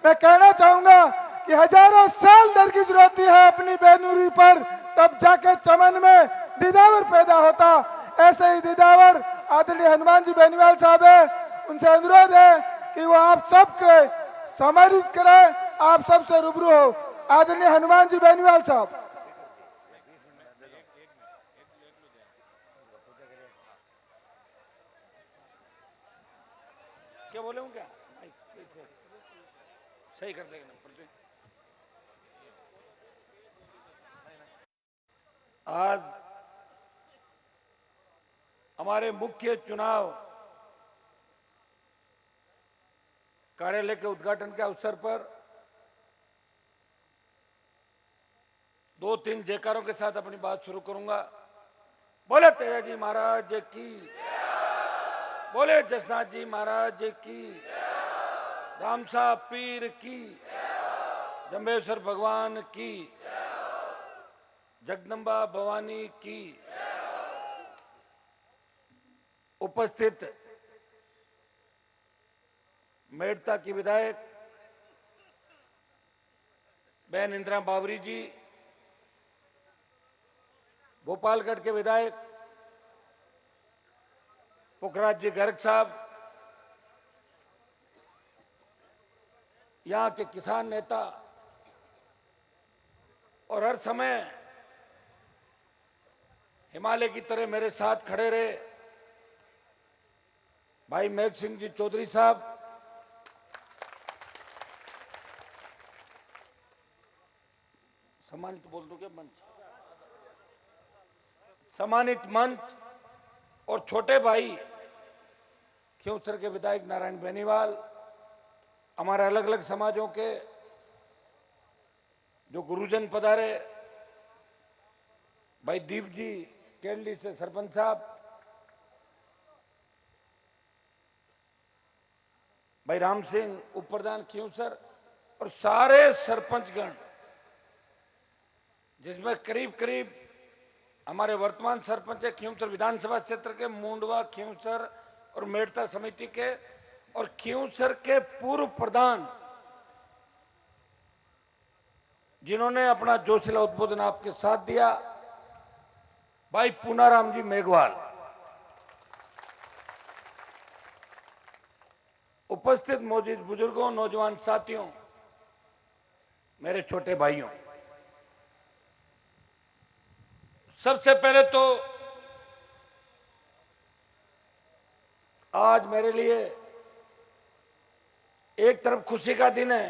Speaker 1: मैं कहना चाहूंगा कि हजारों साल दर की जरूरत है अपनी बेनूरी पर, तब जाके चमन में दिदावर पैदा होता। ऐसे ही दिदावर आदरणीय हनुमान जी बेनीवाल साहब है, उनसे अनुरोध है कि वो आप सबके सम्मानित करें, आप सबसे रूबरू हो। आदरणीय हनुमान जी बेनीवाल साहब।
Speaker 9: क्या बोले हूँ क्या सही कर देगा। आज हमारे मुख्य चुनाव कार्यालय के उद्घाटन के अवसर पर 2-3 जयकारों के साथ अपनी बात शुरू करूंगा। बोले तेजाजी महाराज की, बोले जसनाथ जी महाराज की, रामसा पीर की, जम्बेश्वर भगवान की, जगदम्बा भवानी की। उपस्थित मेड़ता की विधायक बहन इंदिरा बावरी जी, भोपालगढ़ के विधायक पुखराज जी गर्ग साहब, यहाँ के किसान नेता और हर समय हिमालय की तरह मेरे साथ खड़े रहे भाई मेघ सिंह जी चौधरी साहब, सम्मानित बोल दो क्या मंच, सम्मानित मंच और छोटे भाई खिंवसर के विधायक नारायण बेनीवाल, हमारे अलग अलग समाजों के जो गुरुजन पधारे, भाई दीप जी केरली से सरपंच साहब, भाई राम सिंह उप प्रधान खिंवसर और सारे सरपंचगण, जिसमें करीब करीब हमारे वर्तमान सरपंच है खिंवसर विधानसभा क्षेत्र के, मुंडवा खिंवसर और मेड़ता समिति के, और खिंवसर के पूर्व प्रधान जिन्होंने अपना जोशीला उद्बोधन आपके साथ दिया, भाई पूनाराम जी मेघवाल। उपस्थित मौजूद बुजुर्गों, नौजवान साथियों, मेरे छोटे भाइयों, सबसे पहले तो आज मेरे लिए एक तरफ खुशी का दिन है,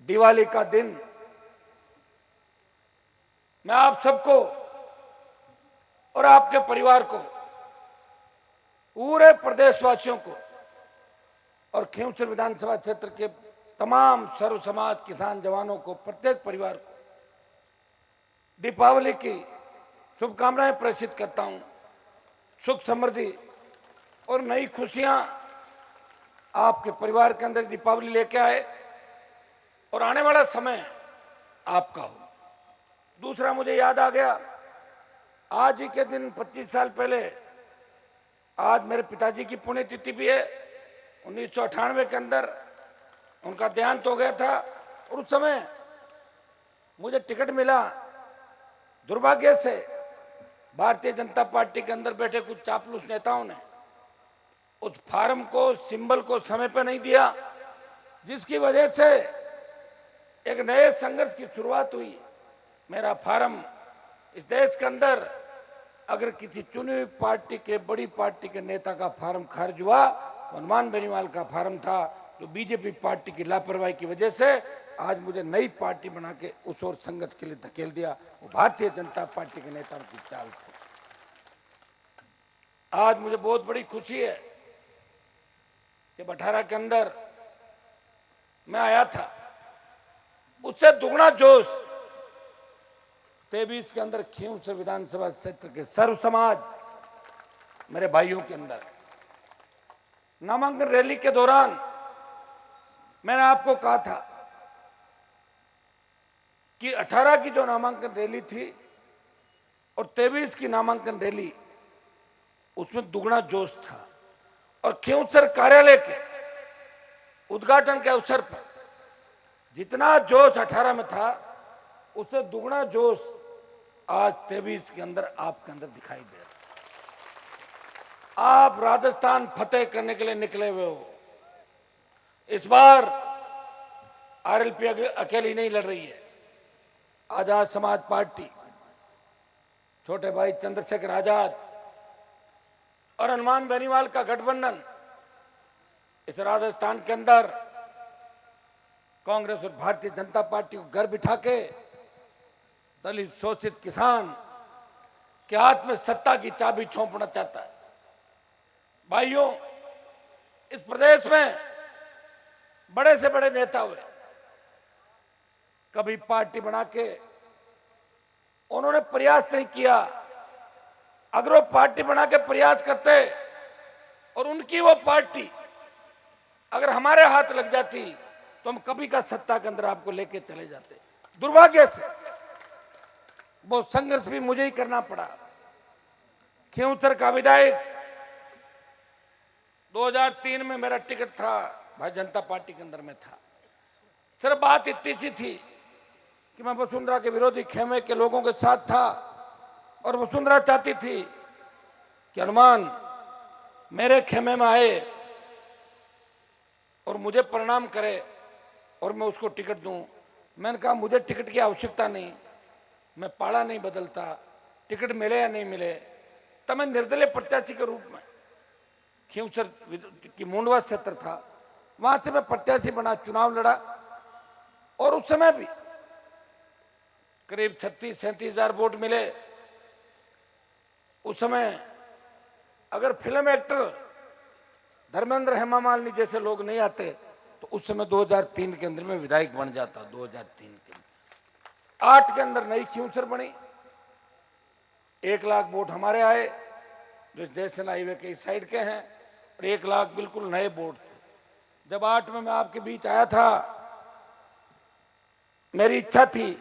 Speaker 9: दिवाली का दिन। मैं आप सबको और आपके परिवार को, पूरे प्रदेशवासियों को और खिंवसर विधानसभा क्षेत्र के तमाम सर्व समाज किसान जवानों को, प्रत्येक परिवार को दीपावली की शुभकामनाएं प्रेषित करता हूं। सुख समृद्धि और नई खुशियां आपके परिवार के अंदर दीपावली लेके आए और आने वाला समय आपका हो। दूसरा, मुझे याद आ गया, आज ही के दिन 25 साल पहले आज मेरे पिताजी की पुण्यतिथि भी है। 1998 के अंदर उनका देहांत हो गया था और उस समय मुझे टिकट मिला। दुर्भाग्य से भारतीय जनता पार्टी के अंदर बैठे कुछ चापलूस नेताओं ने उस फार्म को, सिंबल को समय पर नहीं दिया, जिसकी वजह से एक नए संघर्ष की शुरुआत हुई। मेरा फार्म इस देश के अंदर अगर किसी चुनी हुई पार्टी के, बड़ी पार्टी के नेता का फार्म खारिज हुआ, हनुमान बेनीवाल का फार्म था, जो बीजेपी पार्टी की लापरवाही की वजह से आज मुझे नई पार्टी बना के उस और संघर्ष के लिए धकेल दिया। वो भारतीय जनता पार्टी के नेताओं की चाल थी। आज मुझे बहुत बड़ी खुशी है कि 18 के अंदर मैं आया था, उससे दुगना जोश 23 के अंदर खिंवसर विधानसभा क्षेत्र के सर्व समाज मेरे भाइयों के अंदर। नामांकन रैली के दौरान मैंने आपको कहा था कि 18 की जो नामांकन रैली थी और 23 की नामांकन रैली, उसमें दुगना जोश था। और खिंवसर कार्यालय के उद्घाटन के अवसर पर जितना जोश 18 में था, उससे दुगना जोश आज 23 के अंदर आपके अंदर दिखाई दे रहा। आप राजस्थान फतेह करने के लिए निकले हुए हो। इस बार आरएलपी अकेली नहीं लड़ रही है। आजाद समाज पार्टी, छोटे भाई चंद्रशेखर आजाद और हनुमान बेनीवाल का गठबंधन इस राजस्थान के अंदर कांग्रेस और भारतीय जनता पार्टी को घर बिठा के दलित शोषित किसान के हाथ में सत्ता की चाबी सौंपना चाहता है। भाइयों, इस प्रदेश में बड़े से बड़े नेता हुए, कभी पार्टी बना के उन्होंने प्रयास नहीं किया। अगर वो पार्टी बना के प्रयास करते और उनकी वो पार्टी अगर हमारे हाथ लग जाती तो हम कभी का सत्ता के अंदर आपको लेके चले जाते। दुर्भाग्य से वो संघर्ष भी मुझे ही करना पड़ा। खिंवसर का विधायक 2003 में मेरा टिकट था, भारतीय जनता पार्टी के अंदर में था। सिर्फ बात इतनी सी थी कि मैं वसुंधरा के विरोधी खेमे के लोगों के साथ था और वसुंधरा चाहती थी कि हनुमान मेरे खेमे में आए और मुझे प्रणाम करे और मैं उसको टिकट दूं। मैंने कहा मुझे टिकट की आवश्यकता नहीं, मैं पाड़ा नहीं बदलता, टिकट मिले या नहीं मिले। तब मैं निर्दलीय प्रत्याशी के रूप में खिंवसर की मुंडवा क्षेत्र था, वहां से मैं प्रत्याशी बना, चुनाव लड़ा और उस समय भी करीब 36-37 हजार वोट मिले। उस समय अगर फिल्म एक्टर धर्मेंद्र हेमा मालिनी जैसे लोग नहीं आते तो उस समय 2003 के अंदर में विधायक बन जाता। 2003 के अंदर 8 के अंदर नई खियूंसर बनी, 1 लाख वोट हमारे आए जो नेशनल हाईवे के इस साइड के हैं, और 1 लाख बिल्कुल नए वोट थे। जब 8 में मैं आपके बीच आया था, मेरी इच्छा थी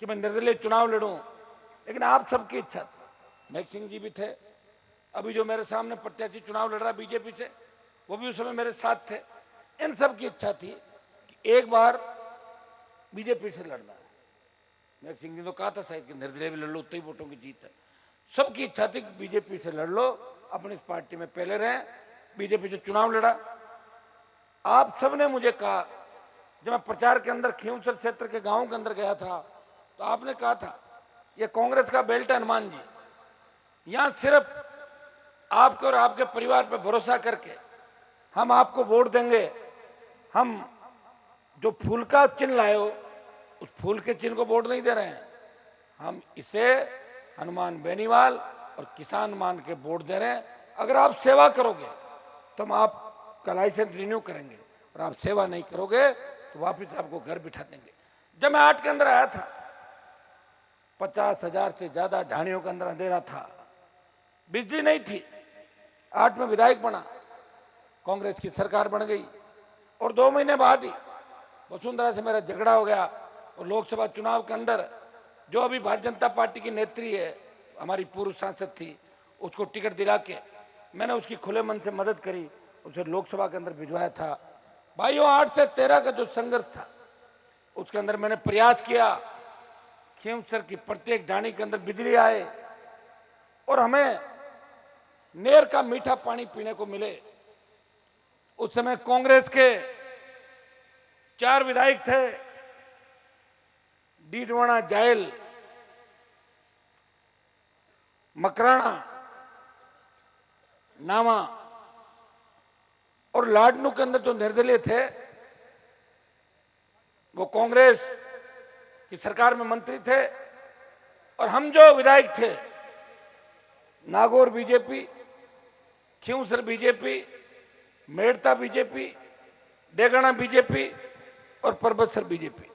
Speaker 9: कि मैं निर्दलीय चुनाव लड़ूं, लेकिन आप सबकी इच्छा थी। मेघ सिंह जी भी थे, अभी जो मेरे सामने प्रत्याशी चुनाव लड़ रहा बीजेपी से, वो भी उस समय मेरे साथ थे। इन सब की इच्छा थी कि एक बार बीजेपी से लड़ना है। मेघ सिंह जी ने तो कहा था शायद कि निर्दलीय भी लड़ लो, उतनी वोटों की जीत है। सबकी इच्छा थी कि बीजेपी से लड़ लो, अपनी इस पार्टी में पहले रहें। बीजेपी से चुनाव लड़ा। आप सबने मुझे कहा, जब मैं प्रचार के अंदर खियूंसर क्षेत्र के गांव के अंदर गया था, तो आपने कहा था ये कांग्रेस का बेल्ट है हनुमान जी, यहां सिर्फ आपके और आपके परिवार पर भरोसा करके हम आपको वोट देंगे। हम जो फूल का चिन्ह लाए हो, उस फूल के चिन्ह को वोट नहीं दे रहे हैं, हम इसे हनुमान बेनीवाल और किसान मान के वोट दे रहे हैं। अगर आप सेवा करोगे तो हम आपका लाइसेंस रिन्यू करेंगे, और आप सेवा नहीं करोगे तो वापस आपको घर बिठा देंगे। जब मैं 8 के अंदर आया था, 50,000 से ज्यादा ढाणियों के अंदर अंधेरा था, बिजली नहीं थी। 8 में विधायक बना, कांग्रेस की सरकार बन गई, और 2 महीने बाद ही वसुंधरा से मेरा झगड़ा हो गया। और लोकसभा चुनाव के अंदर जो अभी भारतीय जनता पार्टी की नेत्री है, हमारी पूर्व सांसद थी, उसको टिकट दिला के मैंने उसकी खुले मन से मदद करी, उसे लोकसभा के अंदर भिजवाया था। भाइयों, 8 से 13 का जो संघर्ष था, उसके अंदर मैंने प्रयास किया खियूंसर की प्रत्येक ढाणी के अंदर बिजली आए और हमें नेर का मीठा पानी पीने को मिले। उस समय कांग्रेस के 4 विधायक थे, डीडवाना, जायल, मकराना, नामा और लाडनू के अंदर जो निर्दलीय थे वो कांग्रेस की सरकार में मंत्री थे, और हम जो विधायक थे Nagaur BJP, Khinvsar BJP, Merta BJP, Degana BJP और परबतसर बीजेपी।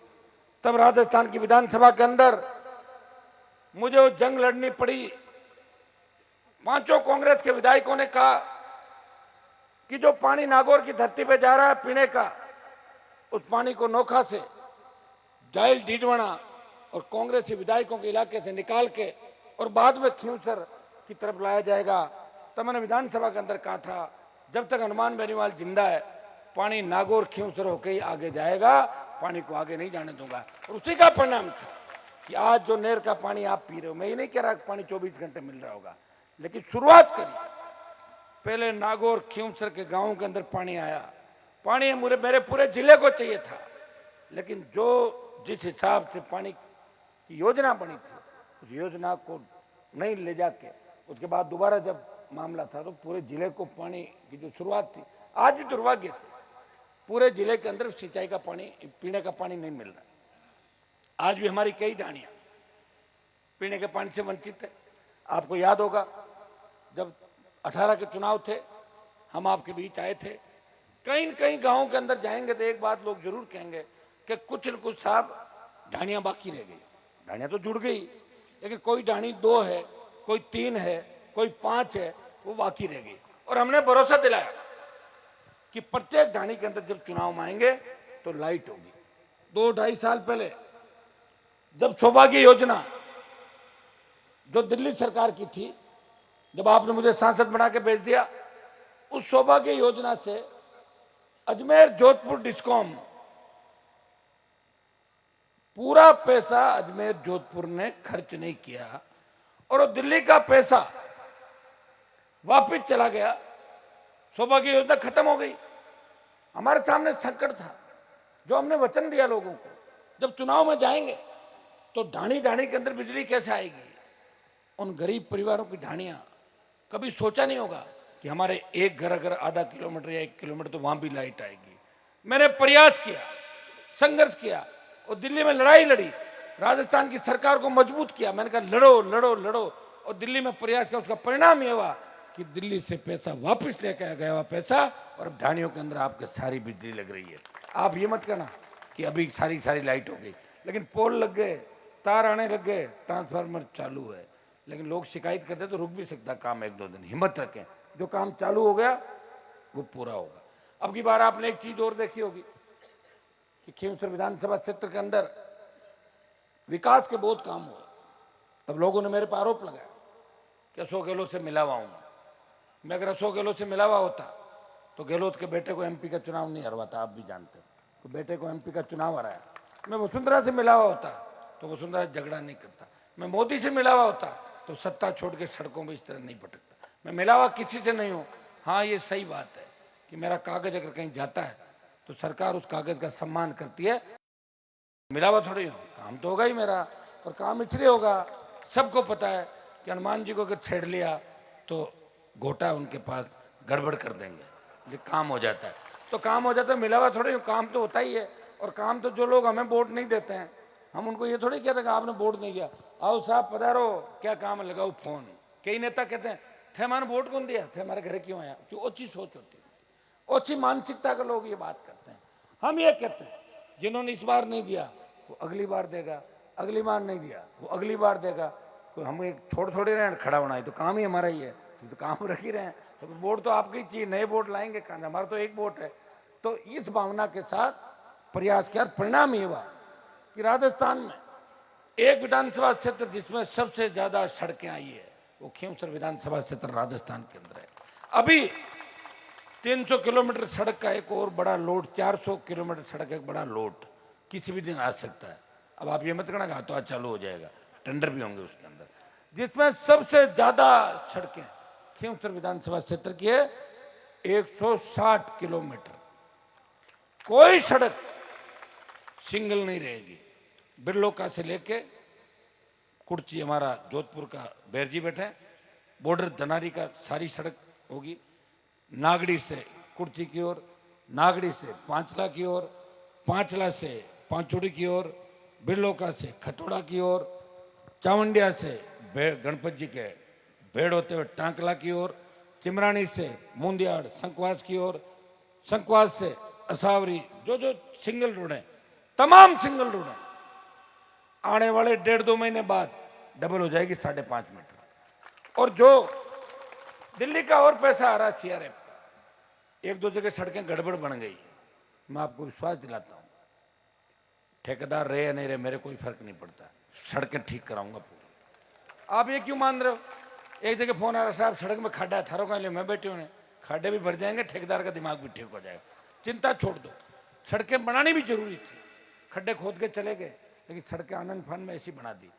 Speaker 9: तब राजस्थान की विधानसभा के अंदर मुझे वो जंग लड़नी पड़ी। 5 कांग्रेस के विधायकों ने कहा कि जो पानी नागौर की धरती पे जा रहा है पीने का, उस पानी को नोखा से, जायल, डीडवाना और कांग्रेसी विधायकों के इलाके से निकाल के और बाद में खियूंसर की तरफ लाया जाएगा। तब मैंने विधानसभा के अंदर कहा था, जब तक हनुमान बेनीवाल जिंदा है, पानी नागौर खियूंसर होकर ही आगे जाएगा, पानी को आगे नहीं जाने दूंगा। और उसी का परिणाम था कि आज जो नहर का पानी आप पी रहे हो, मैं ये नहीं कह रहा पानी 24 घंटे मिल रहा होगा, लेकिन शुरुआत करिए। पहले नागौर खियूंसर के गांवों के अंदर पानी आया। पानी मेरे पूरे जिले को चाहिए था, लेकिन जिस हिसाब से पानी की योजना बनी थी, उस योजना को नहीं ले जाके उसके बाद दोबारा जब मामला था तो पूरे जिले को पानी की जो शुरुआत थी, आज भी दुर्भाग्य से पूरे जिले के अंदर सिंचाई का पानी, पीने का पानी नहीं मिल रहा। आज भी हमारी कई ढाणियां पीने के पानी से वंचित है। आपको याद होगा जब 18 के चुनाव थे, हम आपके बीच आए थे। कहीं न कहीं गांवों के अंदर जाएंगे तो एक बात लोग जरूर कहेंगे कि कुछ न कुछ साहब ढाणियां बाकी रह गई। ढाणियां तो जुड़ गई, लेकिन कोई ढाणी 2 है, कोई 3 है, कोई 5 है, वो बाकी रह गई। और हमने भरोसा दिलाया कि प्रत्येक ढाणी के अंदर जब चुनाव आएंगे तो लाइट होगी। 2-2.5 साल पहले जब सौभाग्य योजना जो दिल्ली सरकार की थी, जब आपने मुझे सांसद बना के भेज दिया, उस सौभाग्य योजना से अजमेर जोधपुर डिस्कॉम पूरा पैसा अजमेर जोधपुर ने खर्च नहीं किया, और वो दिल्ली का पैसा वापस चला गया। सौभाग्य योजना खत्म हो गई। हमारे सामने संकट था, जो हमने वचन दिया लोगों को, जब चुनाव में जाएंगे तो ढाणी ढाणी के अंदर बिजली कैसे आएगी। उन गरीब परिवारों की ढाणियां, कभी सोचा नहीं होगा कि हमारे एक घर अगर आधा किलोमीटर या 1 किलोमीटर तो वहां भी लाइट आएगी। मैंने प्रयास किया, संघर्ष किया और दिल्ली में लड़ाई लड़ी, राजस्थान की सरकार को मजबूत किया। मैंने कहा लड़ो लड़ो लड़ो, और दिल्ली में प्रयास किया। उसका परिणाम ये हुआ कि दिल्ली से पैसा वापस लेकर गया हुआ पैसा, और अब ढानियों के अंदर आपके सारी बिजली लग रही है। आप ये मत कहना कि अभी सारी लाइट हो गई, लेकिन पोल लग गए, तार आने लग गए, ट्रांसफार्मर चालू है। लेकिन लोग शिकायत करते तो रुक भी सकता काम 1-2 दिन, हिम्मत रखें। जो काम चालू हो गया वो पूरा होगा। अब की बार आपने एक चीज और देखी होगी कि खींवसर विधानसभा क्षेत्र के अंदर विकास के बहुत काम हुए। तब लोगों ने मेरे पर आरोप लगाया कि अशोक गहलोत से मिला हुआ हूं मैं। अगर अशोक गहलोत से मिला हुआ होता तो गहलोत के बेटे को एमपी का चुनाव नहीं हरवाता। आप भी जानते हो, तो बेटे को एमपी का चुनाव हराया। मैं वसुंधरा से मिला हुआ होता तो वसुंधरा झगड़ा नहीं करता। मैं मोदी से मिला हुआ होता तो सत्ता छोड़ के सड़कों में इस तरह नहीं भटकता। मैं मिला हुआ किसी से नहीं हूं। हाँ, ये सही बात है कि मेरा कागज अगर कहीं जाता है तो सरकार उस कागज का सम्मान करती है। मिला हुआ थोड़ी हूं, काम तो होगा ही मेरा। और काम इसलिए होगा, सबको पता है कि हनुमान जी को अगर छेड़ लिया तो गोटा उनके पास गड़बड़ कर देंगे। ये काम हो जाता है तो काम हो जाता है। मिला हुआ थोड़ी हूं, काम तो होता ही है। और काम तो जो लोग हमें वोट नहीं देते हैं, हम उनको ये थोड़ी कहते हैं कि आपने वोट नहीं दिया, आओ साहब पधारो, क्या काम है, लगाओ फोन। कई नेता कहते हैं थे हमारे वोट कौन दिया, थे हमारे घर क्यों आया। क्यों? अच्छी सोच होती है, अच्छी मानसिकता के लोग ये बात करते हैं। हम ये कहते हैं जिन्होंने इस बार नहीं दिया वो अगली बार देगा, अगली बार नहीं दिया वो अगली बार देगा। कोई हम एक छोड़ थोड़ी रहे हैं खड़ा होना है, तो काम ही हमारा ही है, तो काम रख ही रहे हैं। तो वोट तो आपकी चाहिए, नए वोट लाएंगे कहाँ, हमारा तो एक वोट है। तो इस भावना के साथ प्रयास किया। परिणाम ये हुआ कि राजस्थान में एक विधानसभा क्षेत्र जिसमें सबसे ज्यादा सड़कें आई है वो खींवसर विधानसभा क्षेत्र राजस्थान के अंदर है। अभी 300 किलोमीटर सड़क का एक और बड़ा लोड, 400 किलोमीटर सड़क एक बड़ा लोड किसी भी दिन आ सकता है। अब आप ये मत कहना कि हाथों हाथ चालू हो जाएगा, टेंडर भी होंगे उसके अंदर। जिसमें सबसे ज्यादा सड़कें खींवसर विधानसभा क्षेत्र की है, 160 किलोमीटर। कोई सड़क सिंगल नहीं रहेगी। बिरलोका से लेके कुर्ची, हमारा जोधपुर का बैरजी बैठे, बॉर्डर धनारी का सारी सड़क होगी। नागड़ी से कुर्ची की ओर, नागड़ी से पांचला की ओर, पांचला से पांचोड़ी की ओर, बिरलोका से खटोड़ा की ओर, चावंडिया से गणपत जी के भेड़ होते हुए टांकला की ओर, चिमरानी से मुंदियाड़ संकवास की ओर, संकवास से असावरी, जो सिंगल रोड है, तमाम सिंगल रोड है। आने वाले 1.5-2 महीने बाद डबल हो जाएगी 5.5 मीटर। और जो दिल्ली का और पैसा आ रहा है सीआरएफ का, 1-2 जगह सड़कें गड़बड़ बन गई। मैं आपको विश्वास दिलाता हूं, ठेकेदार रहे या नहीं रहे मेरे कोई फर्क नहीं पड़ता, सड़कें ठीक कराऊंगा पूरी। आप ये क्यों मान रहे हो? एक जगह फोन आ रहा, साहब सड़क में खड्डा है, थारो कहाँ ले, मैं बैठे हुए, खड्डे भी भर जाएंगे, ठेकेदार का दिमाग भी ठीक हो जाएगा। चिंता छोड़ दो, सड़कें बनानी भी जरूरी थी। खड्डे खोद के चले गए, लेकिन सड़कें आनंद फान में ऐसी बना दी।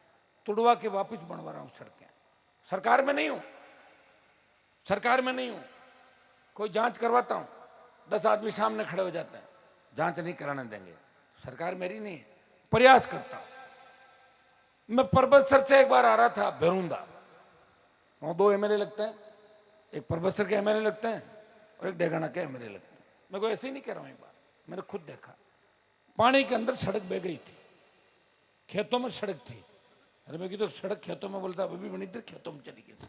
Speaker 9: तुड़वा के वापस बनवा रहा हूं सड़कें। सरकार में नहीं हूं, सरकार में नहीं हूं। कोई जांच करवाता हूं, 10 आदमी सामने खड़े हो जाते हैं, जांच नहीं कराने देंगे। सरकार मेरी नहीं है, प्रयास करता हूं। मैं परबतसर से एक बार आ रहा था बेरूंदा, वहां 2 एमएलए लगते हैं, एक परबतसर के एमएलए लगते हैं और एक डेगाना के एमएलए लगते हैं। मैं कोई ऐसे ही नहीं कह रहा हूं, एक बार मैंने खुद देखा, पानी के अंदर सड़क बह गई थी, खेतों में सड़क थी। अरे मैं तो सड़क खेतों में, बोलता अभी भी बनी थी, खेतों में चली गई।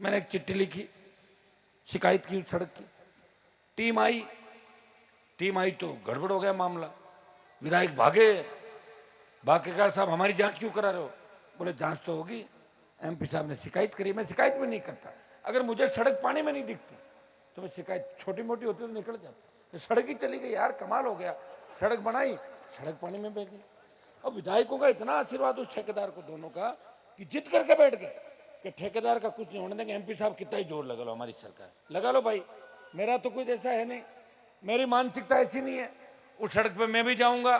Speaker 9: मैंने एक चिट्ठी लिखी, शिकायत की उस सड़क की। टीम आई तो गड़बड़ हो गया मामला। विधायक भागे के कहा साहब हमारी जांच क्यों करा रहे हो? बोले जांच तो होगी, एमपी साहब ने शिकायत करी। मैं शिकायत भी नहीं करता, अगर मुझे सड़क पानी में नहीं दिखती तो मैं शिकायत छोटी मोटी होती तो निकल जाती। तो सड़क ही चली गई यार, कमाल हो गया। सड़क बनाई, सड़क पानी में बह गई। अब विधायकों का इतना आशीर्वाद उस ठेकेदार को दोनों का कि जिद करके बैठ गए कि ठेकेदार का कुछ नहीं होने देंगे। एमपी साहब कितना ही जोर लगा लो, हमारी सरकार लगा लो भाई, मेरा तो कुछ ऐसा है नहीं, मेरी मानसिकता ऐसी नहीं है। उस सड़क पे मैं भी जाऊंगा,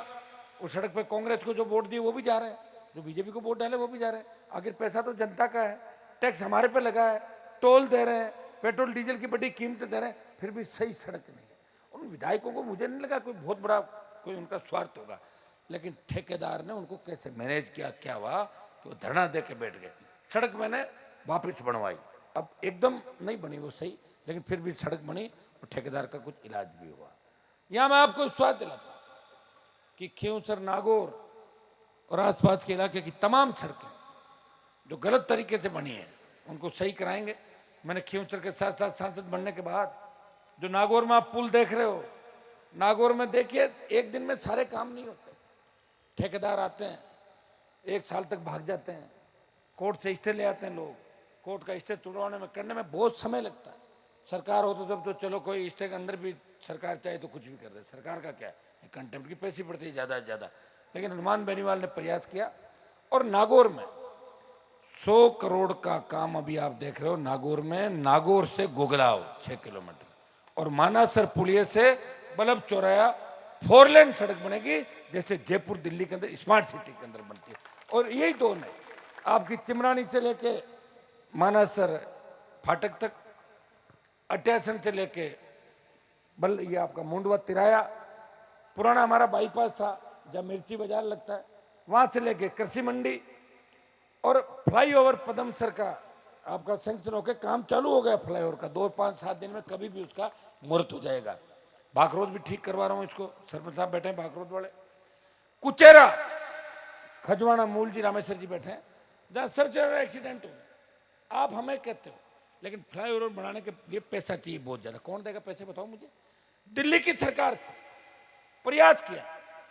Speaker 9: उस सड़क पे कांग्रेस को जो वोट दिए वो भी जा रहे हैं, जो बीजेपी को वोट डाले वो भी जा रहे हैं। आखिर पैसा तो जनता का है, टैक्स हमारे पे लगा है, टोल दे रहे हैं, पेट्रोल डीजल की बड़ी कीमतें दे रहे हैं, फिर भी सही सड़क नहीं है। उन विधायकों को मुझे नहीं लगा कोई बहुत बड़ा कोई उनका स्वार्थ होगा, लेकिन ठेकेदार ने उनको कैसे मैनेज किया, क्या हुआ कि वो धरना दे के बैठ गए। सड़क मैंने वापस बनवाई, अब एकदम नहीं बनी वो सही, लेकिन फिर भी सड़क बनी और ठेकेदार का कुछ इलाज भी हुआ। यहां मैं आपको विश्वास दिलाता हूं कि खींवसर नागौर और आसपास के इलाके की तमाम सड़कें जो गलत तरीके से बनी है उनको सही कराएंगे। मैंने खींवसर के साथ साथ सांसद बनने के बाद जो नागौर में आप पुल देख रहे हो, नागौर में देखिए एक दिन में सारे काम नहीं होते। ठेकेदार आते हैं, 1 साल तक भाग जाते हैं, कोर्ट से स्टे ले आते हैं लोग, कोर्ट का स्टे तुड़वाने में करने में बहुत समय लगता है। सरकार हो तो जब तो चलो कोई स्टे के अंदर भी सरकार चाहे तो कुछ भी कर दे, सरकार का क्या है, कंटेम्प्ट की पैसे पड़ती है ज़्यादा से ज़्यादा। लेकिन हनुमान बेनीवाल ने प्रयास किया और नागौर में 100 करोड़ का काम अभी आप देख रहे हो। नागौर में, नागौर से गोगलाव 6 किलोमीटर और मानासर पुलिया से बल्लभ चौराया 4 लेन सड़क बनेगी, जैसे जयपुर दिल्ली के अंदर स्मार्ट सिटी के अंदर बनती है। और यही दोन है आपकी चिमरानी से लेके मानासर फाटक तक, अट्यासन से लेके ये आपका मुंडवा तिराया, पुराना हमारा बाईपास था जहाँ मिर्ची बाजार लगता है, वहां से लेके कृषि मंडी और फ्लाईओवर पदमसर का आपका सैंक्शन होकर काम चालू हो गया फ्लाईओवर का। 2, 5, 7 दिन में कभी भी उसका मुहूर्त हो जाएगा। भाखरोड भी ठीक करवा रहा हूं इसको, सरपंच साहब बैठे हैं भाखरोड वाले। कुचेरा, खजवाना, मूल जी, रामेश्वर जी बैठे हैं, जहां सबसे ज्यादा एक्सीडेंट हो। आप हमें कहते हो लेकिन फ्लाईओवर बनाने के लिए पैसा चाहिए बहुत ज्यादा। कौन देगा पैसे बताओ मुझे? दिल्ली की सरकार से प्रयास किया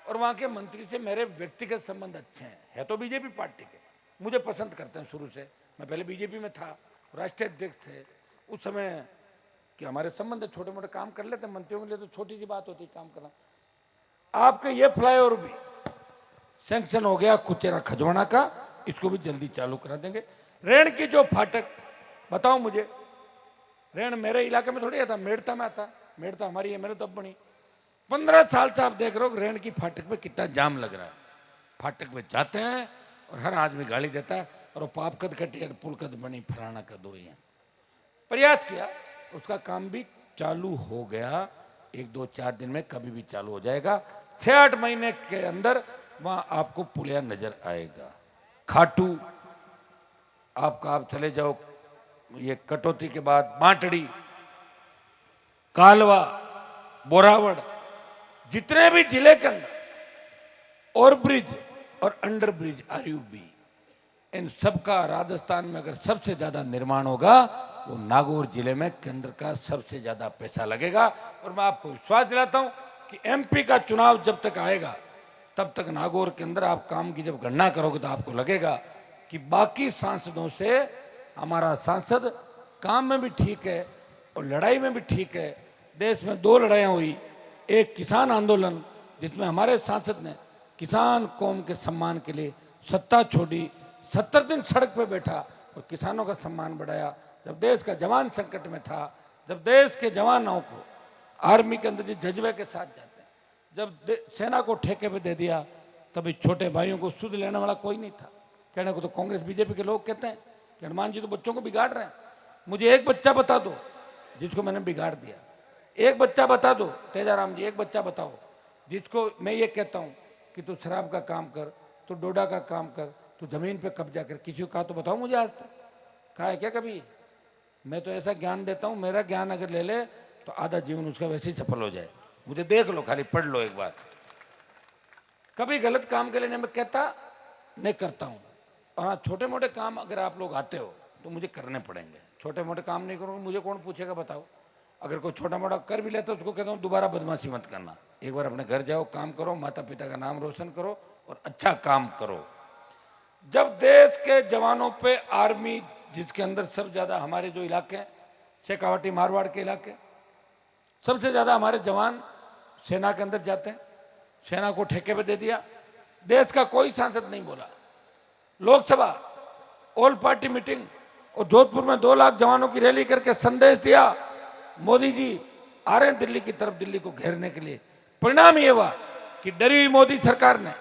Speaker 9: और वहां के मंत्री से मेरे व्यक्तिगत संबंध अच्छे हैं, है तो बीजेपी पार्टी के, मुझे पसंद करते हैं शुरू से। मैं पहले बीजेपी में था, राष्ट्रीय अध्यक्ष थे उस समय कि हमारे संबंध छोटे मोटे काम कर लेते, मंत्रियों के लिए तो छोटी सी बात होती काम करना। आपके ये फ्लाईओवर भी सैंक्शन हो गया कुचेरा खजवाना का, इसको भी जल्दी चालू करा देंगे। रेण की जो फाटक, बताओ मुझे, रेण मेरे इलाके में थोड़ी आता, मेड़ता में आता, मेड़ता हमारी है, मेरे तो अब बनी। 15 साल से आप देख रहे हो रेण की फाटक पे कितना जाम लग रहा है। फाटक पे जाते हैं और हर आदमी गाली देता है और वो पाप कद कटी पुल कद बनी फलाना कर दो। ये प्रयास किया, उसका काम भी चालू हो गया, 1, 2, 4 दिन में कभी भी चालू हो जाएगा। 6-8 महीने के अंदर वहां आपको पुलिया नजर आएगा। खाटू आपका, आप चले जाओ ये कटौती के बाद बांटड़ी, कालवा, बोरावड़, जितने भी जिले के अंदर ओवर ब्रिज और अंडर ब्रिज आरयूबी, इन सबका राजस्थान में अगर सबसे ज्यादा निर्माण होगा वो नागौर जिले में केंद्र का सबसे ज्यादा पैसा लगेगा। और मैं आपको विश्वास दिलाता हूं कि एमपी का चुनाव जब तक आएगा तब तक नागौर के अंदर आप काम की जब गणना करोगे तो आपको लगेगा कि बाकी सांसदों से हमारा सांसद काम में भी ठीक है और लड़ाई में भी ठीक है। देश में 2 लड़ाइयाँ हुई, एक किसान आंदोलन जिसमें हमारे सांसद ने किसान कौम के सम्मान के लिए सत्ता छोड़ी, 70 दिन सड़क पे बैठा और किसानों का सम्मान बढ़ाया। जब देश का जवान संकट में था, जब देश के जवानों को आर्मी के अंदर जिस जज्बे के साथ जाते हैं, जब सेना को ठेके पे दे दिया, तभी छोटे भाइयों को सुध लेने वाला कोई नहीं था। कहने को तो कांग्रेस बीजेपी के लोग कहते हैं कि हनुमान जी तो बच्चों को बिगाड़ रहे हैं। मुझे एक बच्चा बता दो जिसको मैंने बिगाड़ दिया, एक बच्चा बता दो, तेजाराम जी एक बच्चा बताओ जिसको मैं ये कहता हूँ कि तू शराब का काम कर, तू डोडा का काम कर, तू जमीन पे कब्जा कर, किसी को कहा तो बताओ मुझे आज तक? कहा है क्या कभी? मैं तो ऐसा ज्ञान देता हूँ, मेरा ज्ञान अगर ले ले तो आधा जीवन उसका वैसे ही सफल हो जाए। मुझे देख लो, खाली पढ़ लो एक बार। कभी गलत काम के लिए मैं कहता नहीं करता हूँ। और हाँ, छोटे मोटे काम अगर आप लोग आते हो तो मुझे करने पड़ेंगे। छोटे मोटे काम नहीं करूँगा मुझे कौन पूछेगा बताओ? अगर कोई छोटा मोटा कर भी लेता तो उसको कहता हूँ दोबारा बदमाशी मत करना, एक बार अपने घर जाओ, काम करो, माता पिता का नाम रोशन करो और अच्छा काम करो। जब देश के जवानों पे आर्मी, जिसके अंदर सबसे ज्यादा हमारे जो इलाके हैं शेखावाटी मारवाड़ के इलाके, सबसे ज्यादा हमारे जवान सेना के अंदर जाते हैं, सेना को ठेके पे दे दिया। देश का कोई सांसद नहीं बोला। लोकसभा ऑल पार्टी मीटिंग और जोधपुर में 2 लाख जवानों की रैली करके संदेश दिया मोदी जी आ रहे हैं दिल्ली की तरफ, दिल्ली को घेरने के लिए। परिणाम ये हुआ कि डरी हुई मोदी सरकार ने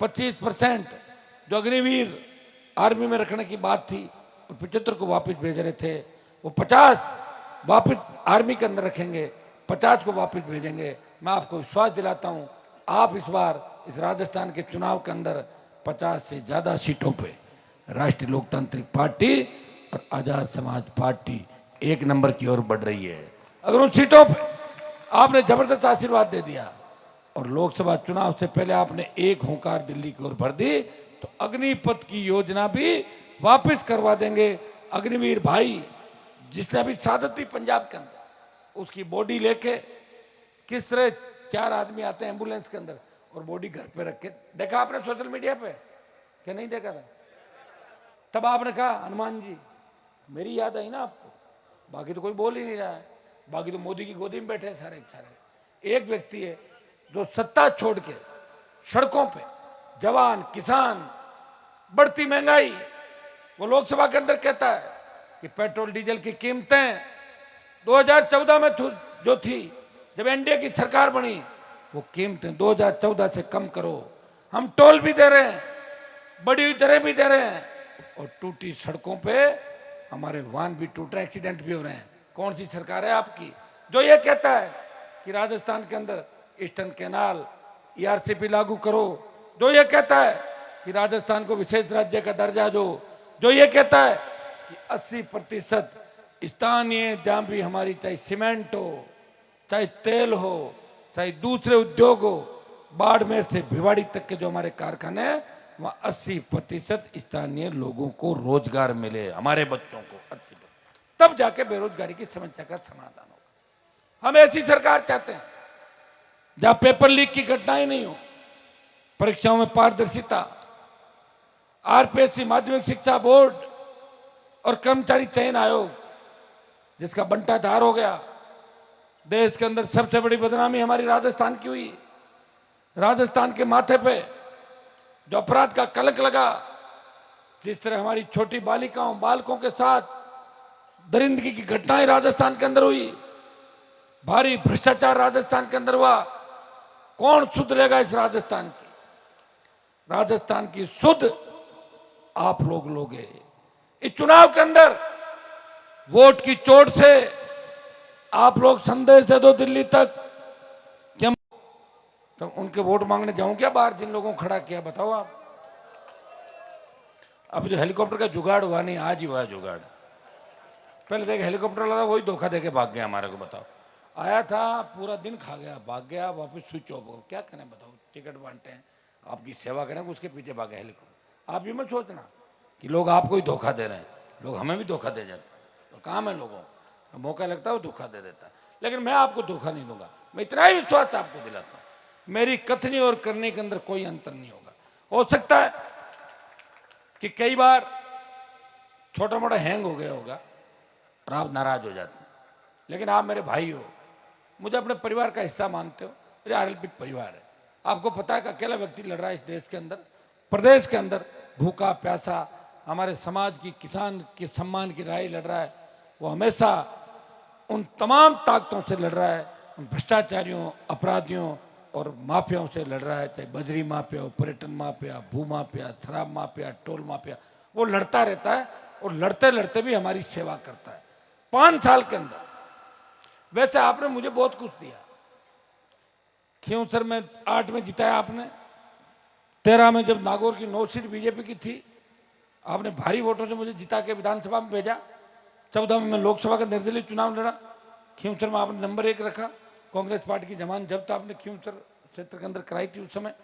Speaker 9: 25% जो अग्निवीर आर्मी में रखने की बात थी और 75 को वापस भेज रहे थे, वो 50 वापस आर्मी के अंदर रखेंगे, 50 को वापस भेजेंगे। मैं आपको विश्वास दिलाता हूं, आप इस बार इस राजस्थान के चुनाव के अंदर 50 से ज्यादा सीटों पे राष्ट्रीय लोकतांत्रिक पार्टी और आजाद समाज पार्टी 1 नंबर की ओर बढ़ रही है। अगर उन सीटों पे आपने जबरदस्त आशीर्वाद दे दिया, और लोकसभा चुनाव से पहले आपने एक होकार दिल्ली की ओर भर दी, तो अग्निपथ की योजना भी वापस करवा देंगे। अग्निवीर भाई जिसने अभी शहादत दी पंजाब के अंदर, उसकी बॉडी लेके किस तरह 4 आदमी आते हैं एम्बुलेंस के अंदर और बॉडी घर पे रख के, देखा आपने सोशल मीडिया पे क्या नहीं देखा था? तब आपने कहा हनुमान जी, मेरी याद आई ना आपको, बाकी तो कोई बोल ही नहीं रहा है, बाकी तो मोदी की गोदी में बैठे हैं सारे सारे। एक व्यक्ति है जो सत्ता छोड़ के सड़कों पे जवान किसान, बढ़ती महंगाई, वो लोकसभा के अंदर कहता है कि पेट्रोल डीजल की कीमतें 2014 में जो थी, जब एनडीए की सरकार बनी, वो कीमतें 2014 से कम करो। हम टोल भी दे रहे हैं, बढ़ी हुई दरें भी दे रहे हैं, और टूटी सड़कों पे हमारे वाहन भी टूट रहे, एक्सीडेंट भी हो रहे हैं। कौन सी सरकार है आपकी जो ये कहता है कि राजस्थान के अंदर ईस्टर्न कैनाल ईआरसीपी लागू करो, जो ये कहता है कि राजस्थान को विशेष राज्य का दर्जा दो, जो ये कहता है कि 80% स्थानीय, जहां भी हमारी चाहे सीमेंट हो, चाहे तेल हो, चाहे दूसरे उद्योग हो, बाड़मेर से भिवाड़ी तक के जो हमारे कारखाने हैं, वहां 80% स्थानीय लोगों को रोजगार मिले, हमारे बच्चों को 80%, तब जाके बेरोजगारी की समस्या का समाधान होगा। हम ऐसी सरकार चाहते हैं जहां पेपर लीक की घटनाएं नहीं हो, परीक्षाओं में पारदर्शिता, आरपीएससी माध्यमिक शिक्षा बोर्ड और कर्मचारी चयन आयोग जिसका बंटाधार हो गया। देश के अंदर सबसे बड़ी बदनामी हमारी राजस्थान की हुई। राजस्थान के माथे पे जो अपराध का कलंक लगा, जिस तरह हमारी छोटी बालिकाओं बालकों के साथ दरिंदगी की घटनाएं राजस्थान के अंदर हुई, भारी भ्रष्टाचार राजस्थान के अंदर हुआ, कौन सुध लेगा इस राजस्थान की? राजस्थान की सुध आप लोग लोगे। इस चुनाव के अंदर वोट की चोट से आप लोग संदेश दे दो दिल्ली तक कि हम तो उनके वोट मांगने जाऊं क्या बाहर, जिन लोगों को खड़ा किया? बताओ आप। अब जो हेलीकॉप्टर का जुगाड़ हुआ नहीं, आज ही हुआ जुगाड़। पहले देख हेलीकॉप्टर वाला वही धोखा देके भाग गया हमारे को। बताओ, आया था पूरा दिन खा गया, भाग गया, वापस स्विच ऑफ हो। क्या करें बताओ? टिकट बांटते हैं, आपकी सेवा करें, उसके पीछे भागे हेलीकॉप्टर। आप ये मत सोचना कि लोग आपको ही धोखा दे रहे हैं, लोग हमें भी धोखा दे जाते हैं। तो काम है लोगों, मौका लगता है वो धोखा दे देता है, लेकिन मैं आपको धोखा नहीं दूंगा। मैं इतना ही विश्वास आपको दिलाता हूं, मेरी कथनी और करने के अंदर कोई अंतर नहीं होगा। हो सकता है कि कई बार छोटा मोटा हैंग हो गया होगा और आप नाराज हो जाते हैं, लेकिन आप मेरे भाई हो, मुझे अपने परिवार का हिस्सा मानते हो। मेरे आरएलपी परिवार है। आपको पता है कि अकेला व्यक्ति लड़ रहा है इस देश के अंदर, प्रदेश के अंदर, भूखा प्यासा, हमारे समाज की, किसान के सम्मान की लड़ाई लड़ रहा है। वो हमेशा उन तमाम ताकतों से लड़ रहा है, उन भ्रष्टाचारियों, अपराधियों और माफियाओं से लड़ रहा है, चाहे बजरी माफिया हो, पर्यटन माफिया, भू माफिया, शराब माफिया, टोल माफिया। वो लड़ता रहता है और लड़ते लड़ते भी हमारी सेवा करता है। 5 साल के अंदर वैसे आपने मुझे बहुत कुछ दिया। खींवसर में 8 में जिताया आपने, 13 में जब नागौर की 9 सीट बीजेपी की थी, आपने भारी वोटों से मुझे जिता के विधानसभा में भेजा। 14 में मैं लोकसभा का निर्दलीय चुनाव लड़ा, खींवसर में आपने नंबर 1 रखा। कांग्रेस पार्टी की जमानत जब्त आपने खींवसर क्षेत्र के अंदर कराई थी उस समय।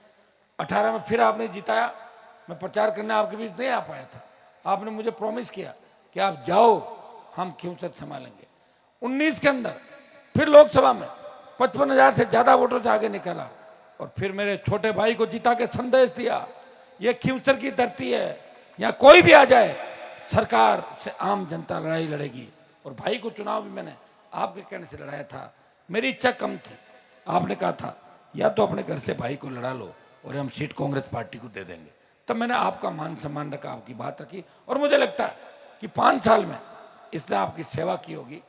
Speaker 9: 18 में फिर आपने जिताया, मैं प्रचार करने आपके बीच नहीं आ पाया था। आपने मुझे प्रॉमिस किया कि आप जाओ, हम खींवसर संभालेंगे। 19 के अंदर फिर लोकसभा में 55,000 से ज्यादा वोटों से आगे निकला और फिर मेरे छोटे भाई को जिता के संदेश दिया, ये खींवसर की धरती है, यहाँ कोई भी आ जाए, सरकार से आम जनता लड़ाई लड़ेगी। और भाई को चुनाव भी मैंने आपके कहने से लड़ाया था। मेरी इच्छा कम थी, आपने कहा था या तो अपने घर से भाई को लड़ा लो और हम सीट कांग्रेस पार्टी को दे देंगे। तब मैंने आपका मान सम्मान रखा, आपकी बात रखी, और मुझे लगता है कि 5 साल में इसने आपकी सेवा की होगी,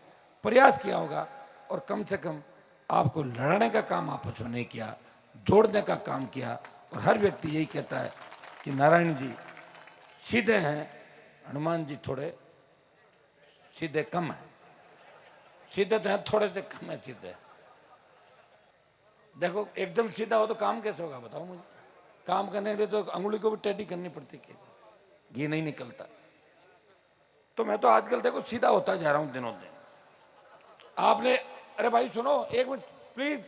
Speaker 9: प्रयास किया होगा, और कम से कम आपको लड़ने का काम आपस में नहीं किया, जोड़ने का काम किया। और हर व्यक्ति यही कहता है कि नारायण जी सीधे हैं, हनुमान जी थोड़े सीधे कम है। सीधे तो हैं, थोड़े से कम है सीधे। देखो एकदम सीधा हो तो काम कैसे होगा बताओ मुझे? काम करने के लिए तो अंगुली को भी टेढ़ी करनी पड़ती है, घी नहीं निकलता। तो मैं तो आजकल देखो सीधा होता जा रहा हूं दिनों दिन। आपने, अरे भाई सुनो एक मिनट प्लीज,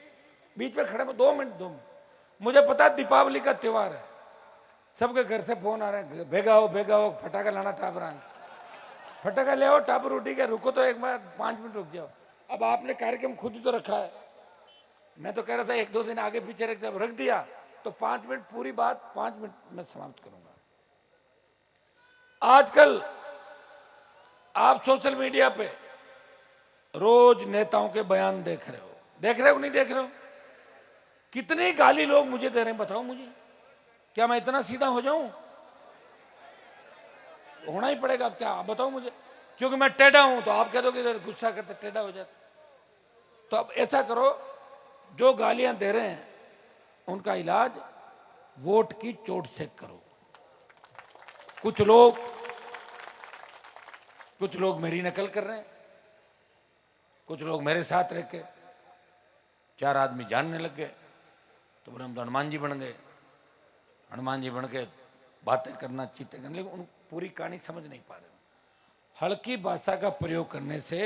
Speaker 9: बीच में खड़े में 2 मिनट मुझे पता है दीपावली का त्योहार है, सबके घर से फोन आ रहे हैं, भेगा हो फटाखा लाना टाप रहा है, फटाखा ले आओ टाप रोटी का, रुको तो एक बार 5 मिनट रुक जाओ। अब आपने कार्यक्रम खुद ही तो रखा है, मैं तो कह रहा था 1-2 दिन आगे पीछे रख दिया तो 5 मिनट पूरी बात 5 मिनट में समाप्त करूंगा। आजकल आप सोशल मीडिया पे रोज नेताओं के बयान देख रहे हो नहीं देख रहे हो? कितनी गाली लोग मुझे दे रहे हैं, बताओ मुझे, क्या मैं इतना सीधा हो जाऊं? होना ही पड़ेगा, अब क्या आप बताओ मुझे, क्योंकि मैं टेढ़ा हूं तो आप कह दो कि गुस्सा करते टेढ़ा हो जाता। तो अब ऐसा करो, जो गालियां दे रहे हैं उनका इलाज वोट की चोट से करो। कुछ लोग मेरी नकल कर रहे हैं, कुछ लोग मेरे साथ रह के 4 आदमी जानने लग गए तो बोले हम तो हनुमान जी बन गए, हनुमान जी बन के बातें करना चीतें करने, लेकिन उन पूरी कहानी समझ नहीं पा रहे। हल्की भाषा का प्रयोग करने से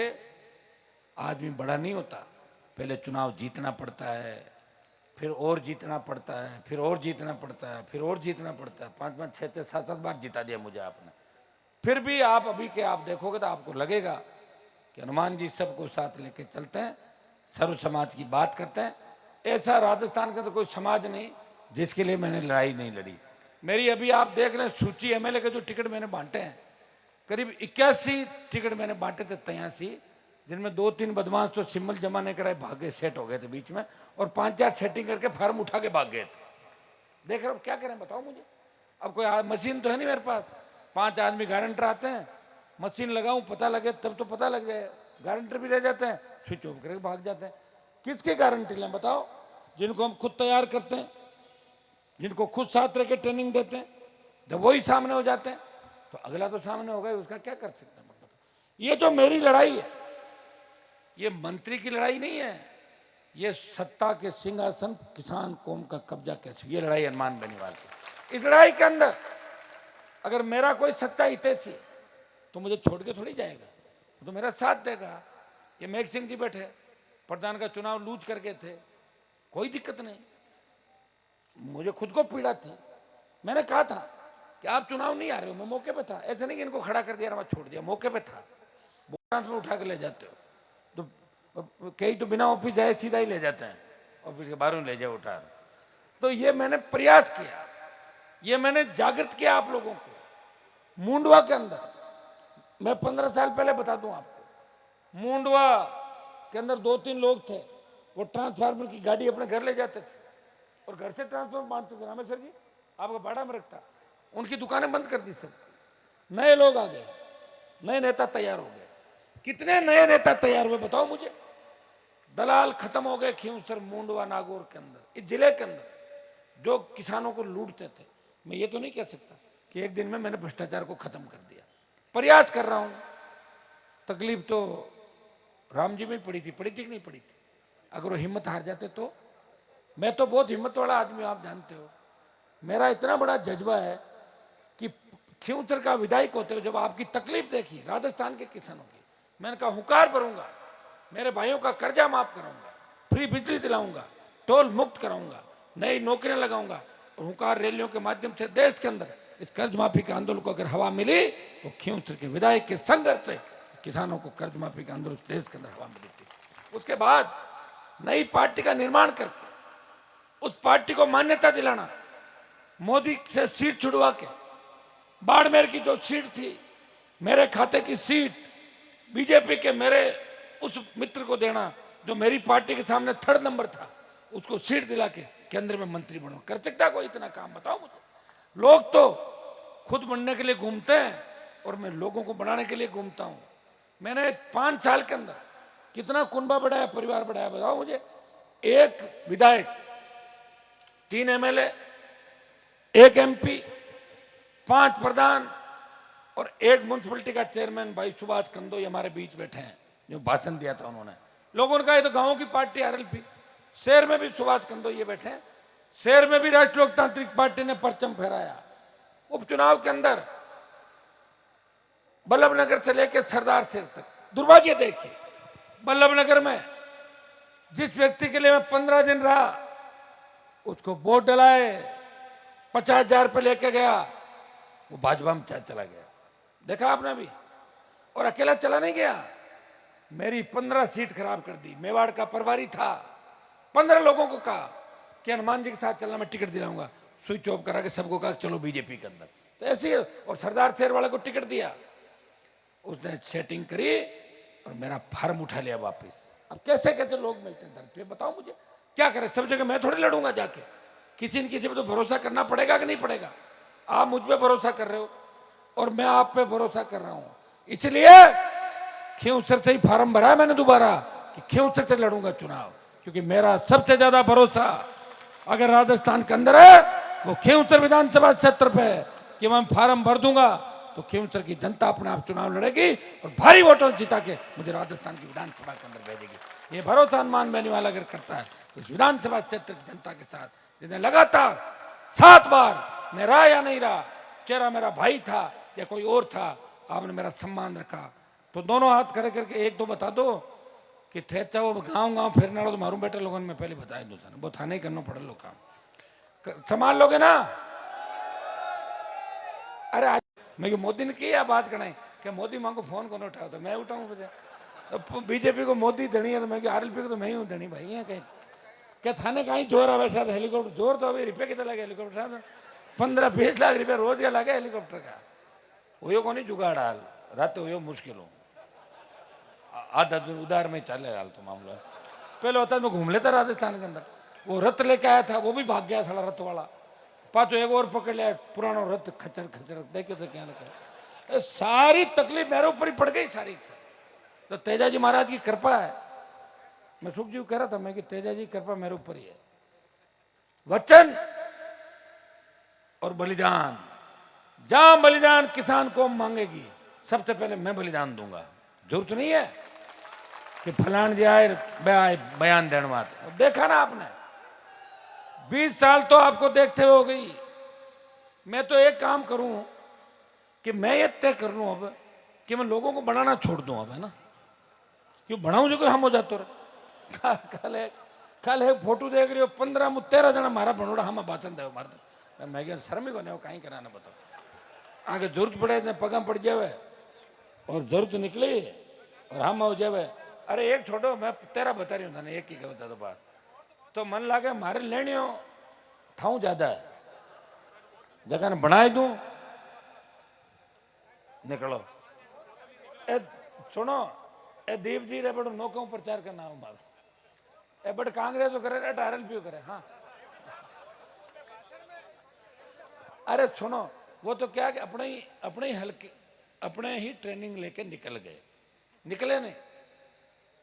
Speaker 9: आदमी बड़ा नहीं होता, पहले चुनाव जीतना पड़ता है, फिर और जीतना पड़ता है, फिर और जीतना पड़ता है, फिर और जीतना पड़ता है। 5-5, 6-6, 7-7 बार जिता दिया मुझे आपने, फिर भी आप अभी के आप देखोगे तो आपको लगेगा कि हनुमान जी सबको साथ लेके चलते हैं, सर्व समाज की बात करते हैं। ऐसा राजस्थान का तो कोई समाज नहीं जिसके लिए मैंने लड़ाई नहीं लड़ी। मेरी अभी आप देख रहे हैं सूची एमएलए के जो टिकट मैंने बांटे हैं, करीब 81 टिकट मैंने बांटे थे 83, जिनमें 2-3 बदमाश तो सिंबल जमा नहीं कराए भागे सेट हो गए थे बीच में, और 5-4 सेटिंग करके फार्म उठा के भाग गए थे। देख रहे हो क्या करें बताओ मुझे? अब कोई मशीन तो है नहीं मेरे पास, 5 आदमी गारंटर आते हैं, मशीन लगाऊं पता लगे तब तो पता लग जाए, गारंटर भी रह जाते हैं, स्विच ऑफ करके भाग जाते हैं। किसकी गारंटी लें बताओ? जिनको हम खुद तैयार करते हैं, जिनको खुद साथ रह के ट्रेनिंग देते हैं, जब वही सामने हो जाते हैं तो अगला तो सामने होगा ही, उसका क्या कर सकते हैं? ये जो मेरी लड़ाई है ये मंत्री की लड़ाई नहीं है, ये सत्ता के सिंहासन किसान कौम का कब्जा कैसे, ये लड़ाई हनुमान बेनीवाल की। इस लड़ाई के अंदर अगर मेरा कोई सच्चा हितैषी तो मुझे छोड़ के थोड़ी जाएगा, तो मेरा साथ देगा। ये मेघ सिंह जी बैठे, प्रधान का चुनाव लूज करके थे, कोई दिक्कत नहीं, मुझे खुद को पीड़ा थी, मैंने कहा था कि आप चुनाव नहीं आ रहे हो, मैं मौके पे था, ऐसे नहीं कि इनको खड़ा कर दिया मैं छोड़ दिया, मौके पे था। में उठा के ले जाते हो तो कई तो बिना ऑफिस जाए सीधा ही ले जाते हैं, ऑफिस के बाहर ले जाए उठा। तो ये मैंने प्रयास किया, ये मैंने जागृत किया आप लोगों को। मुंडवा के अंदर मैं 15 साल पहले बता दूं आपको, मुंडवा के अंदर 2-3 लोग थे, वो ट्रांसफार्मर की गाड़ी अपने घर ले जाते थे और घर से ट्रांसफार्मर बांटते थे। रामेश्वर जी आपका भाड़ा में रखता, उनकी दुकानें बंद कर दी सब, नए लोग आ गए, नए नेता तैयार हो गए। कितने नए नेता तैयार हुए बताओ मुझे? दलाल खत्म हो गए खींवसर, मुंडवा, नागौर के अंदर, इस जिले के अंदर जो किसानों को लूटते थे। मैं ये तो नहीं कह सकता कि एक दिन में मैंने भ्रष्टाचार को खत्म कर दिया, प्रयास कर रहा हूं। तकलीफ तो राम जी में पड़ी थी कि नहीं पड़ी थी? अगर वो हिम्मत हार जाते तो? मैं तो बहुत हिम्मत वाला आदमी हूं, आप जानते हो। मेरा इतना बड़ा जज्बा है कि खींवसर का विधायक होते हुए जब आपकी तकलीफ देखी राजस्थान के किसानों की, मैंने कहा हुंकार भरूंगा, मेरे भाइयों का कर्जा माफ कराऊंगा, फ्री बिजली दिलाऊंगा, टोल मुक्त कराऊंगा, नई नौकरियां लगाऊंगा, और हुंकार रैलियों के माध्यम से देश के अंदर इस कर्ज माफी के आंदोलन को अगर हवा मिली तो खींवसर के विधायक के संघर्ष से किसानों को कर्ज माफी का आंदोलन देश के अंदर हवा मिली थी। उसके बाद नई पार्टी का निर्माण करके उस पार्टी को मान्यता दिलाना, मोदी से सीट छुड़वा के, बाड़मेर की जो सीट थी मेरे खाते की सीट बीजेपी के मेरे उस मित्र को देना जो मेरी पार्टी के सामने 3rd नंबर था, उसको सीट दिला के केंद्र में मंत्री बनो। कर सकता कोई इतना काम बताओ मुझे? लोग तो खुद बनने के लिए घूमते हैं और मैं लोगों को बनाने के लिए घूमता हूं। मैंने 5 साल के अंदर कितना कुनबा बढ़ाया, परिवार बढ़ाया बताओ मुझे? 1 विधायक, 3 एमएलए, 1 एमपी, 5 प्रधान और 1 म्युनिसिपलिटी का चेयरमैन भाई सुभाष कंदोई हमारे बीच बैठे हैं, जो भाषण दिया था उन्होंने। लोगों ने कहा ये तो गांव की पार्टी आरएलपी। शहर में भी सुभाष कंदोई ये बैठे हैं, शहर में भी राष्ट्रीय लोकतांत्रिक पार्टी ने परचम फहराया। उपचुनाव के अंदर बल्लभनगर से लेकर सरदार सिर तक दुर्भाग्य देखिए, बल्लभनगर में जिस व्यक्ति के लिए मैं 15 दिन रहा, उसको वोट डलाए, 50,000 रुपये लेके गया, वो भाजपा में चला गया। देखा आपने भी। और अकेला चला नहीं गया, मेरी 15 सीट खराब कर दी। मेवाड़ का प्रभारी था, 15 लोगों को कहा कि हनुमान जी के साथ चलना, मैं टिकट दिलाऊंगा। स्विच ऑफ करा के सबको कहा चलो बीजेपी के अंदर। तो ऐसे ही। और सरदार शेर वाले को टिकट दिया, उसने सेटिंग करी और मेरा फार्म उठा लिया वापस। अब कैसे कैसे लोग मिलते हैं धरती पे, बताओ मुझे क्या करें। सब जगह मैं थोड़ी लड़ूंगा जाके, किसी न किसी पे तो भरोसा करना पड़ेगा कि नहीं पड़ेगा। आप मुझ पे भरोसा कर रहे हो और मैं आप पे भरोसा कर रहा हूं, इसलिए खींवसर से ही फार्म भरा है मैंने दोबारा कि खींवसर से लड़ूंगा चुनाव। क्योंकि मेरा सबसे ज्यादा भरोसा अगर राजस्थान के अंदर है वो खींवसर विधानसभा क्षेत्र पे है कि मैं फार्म भर दूंगा तो खींवसर की जनता अपने आप चुनाव लड़ेगी और भारी वोटों जिता के मुझे राजस्थान की विधानसभा के अंदर भेजेगी। ये भरोसा हनुमान बेनीवाल अगर करता है तो इस विधानसभा क्षेत्र की जनता के साथ, जिन्हें लगातार 7 बार मैं रहा या नहीं रहा, चेहरा मेरा भाई था या कोई और था, आपने मेरा सम्मान रखा। तो दोनों हाथ खड़े करके एक दो बता दो कि थे चाहे वो गाँव गाँव फिरना तो मारू बेटे लोगों में पहले बताया दो था, वो थाने करना पड़े लोग काम संभाल लोगे ना। अरे आज मैं मोदी ने की बात करें कि मोदी मां को फोन कौन उठाओ, तो मैं उठाऊं तो बीजेपी को मोदी धनी है तो मैं आरएलपी को तो मैं ही हूँ धनी भाई। है कहीं क्या थाने कहीं जोर आवे शायद हेलीकॉप्टर जोर तो अभी रुपये कितना लगे हेलीकॉप्टर साहब, 15-20 लाख रुपया रोज का लगे हेलीकॉप्टर का। वो को नहीं जुगाड़ हाल रात हो मुश्किल हो, आधा दिन उधार में चले हाल तो मामला। पहले होता मैं घूम लेता राजस्थान के अंदर, वो रथ लेके आया था वो भी भाग गया साला रथ वाला, पाचो एक और पकड़ लिया पुराना रथ खचर खचर देखो तो क्या लगा। सारी तकलीफ मेरे ऊपर ही पड़ गई सारी। तो तेजा जी महाराज की कृपा है। मैं सुख जी कह रहा था मैं कि तेजा जी कृपा मेरे ऊपर ही है। वचन और बलिदान, जहां बलिदान किसान को मांगेगी सबसे पहले मैं बलिदान दूंगा। जरूरत नहीं है कि फलान जी आए बयान देने बात। देखा ना आपने 20 साल तो आपको देखते हो गई। मैं तो एक काम करूं कि मैं ये तय कर लूं अब कि मैं लोगों को बढ़ाना छोड़ दूं अब, है ना। क्यों बढ़ाऊं जो कोई हम हो जाते कल एक फोटो देख रही हो 15-13 जना मारा बनोड़ा हम बाचन दे मार मैं क्या शर्मी को नहीं कहीं कराना बताओ। आगे जरूरत पड़े पगा पड़ जावे और जरूरत निकली और हम हो जावे। अरे एक छोड़ो मैं तेरा बता रही हूँ एक ही बता दो बात। तो मन लागे मारे लेने हो थाऊ ज्यादा है जगह बनाए दूं निकलो। ए सुनो ए दीप जी रे बड़ो नौकों प्रचार करना हो मारो ए बड़ कांग्रेस तो करे आरएलपी करे। हाँ अरे सुनो वो तो क्या कि अपने ही हल्के अपने ही ट्रेनिंग लेके निकल गए, निकले नहीं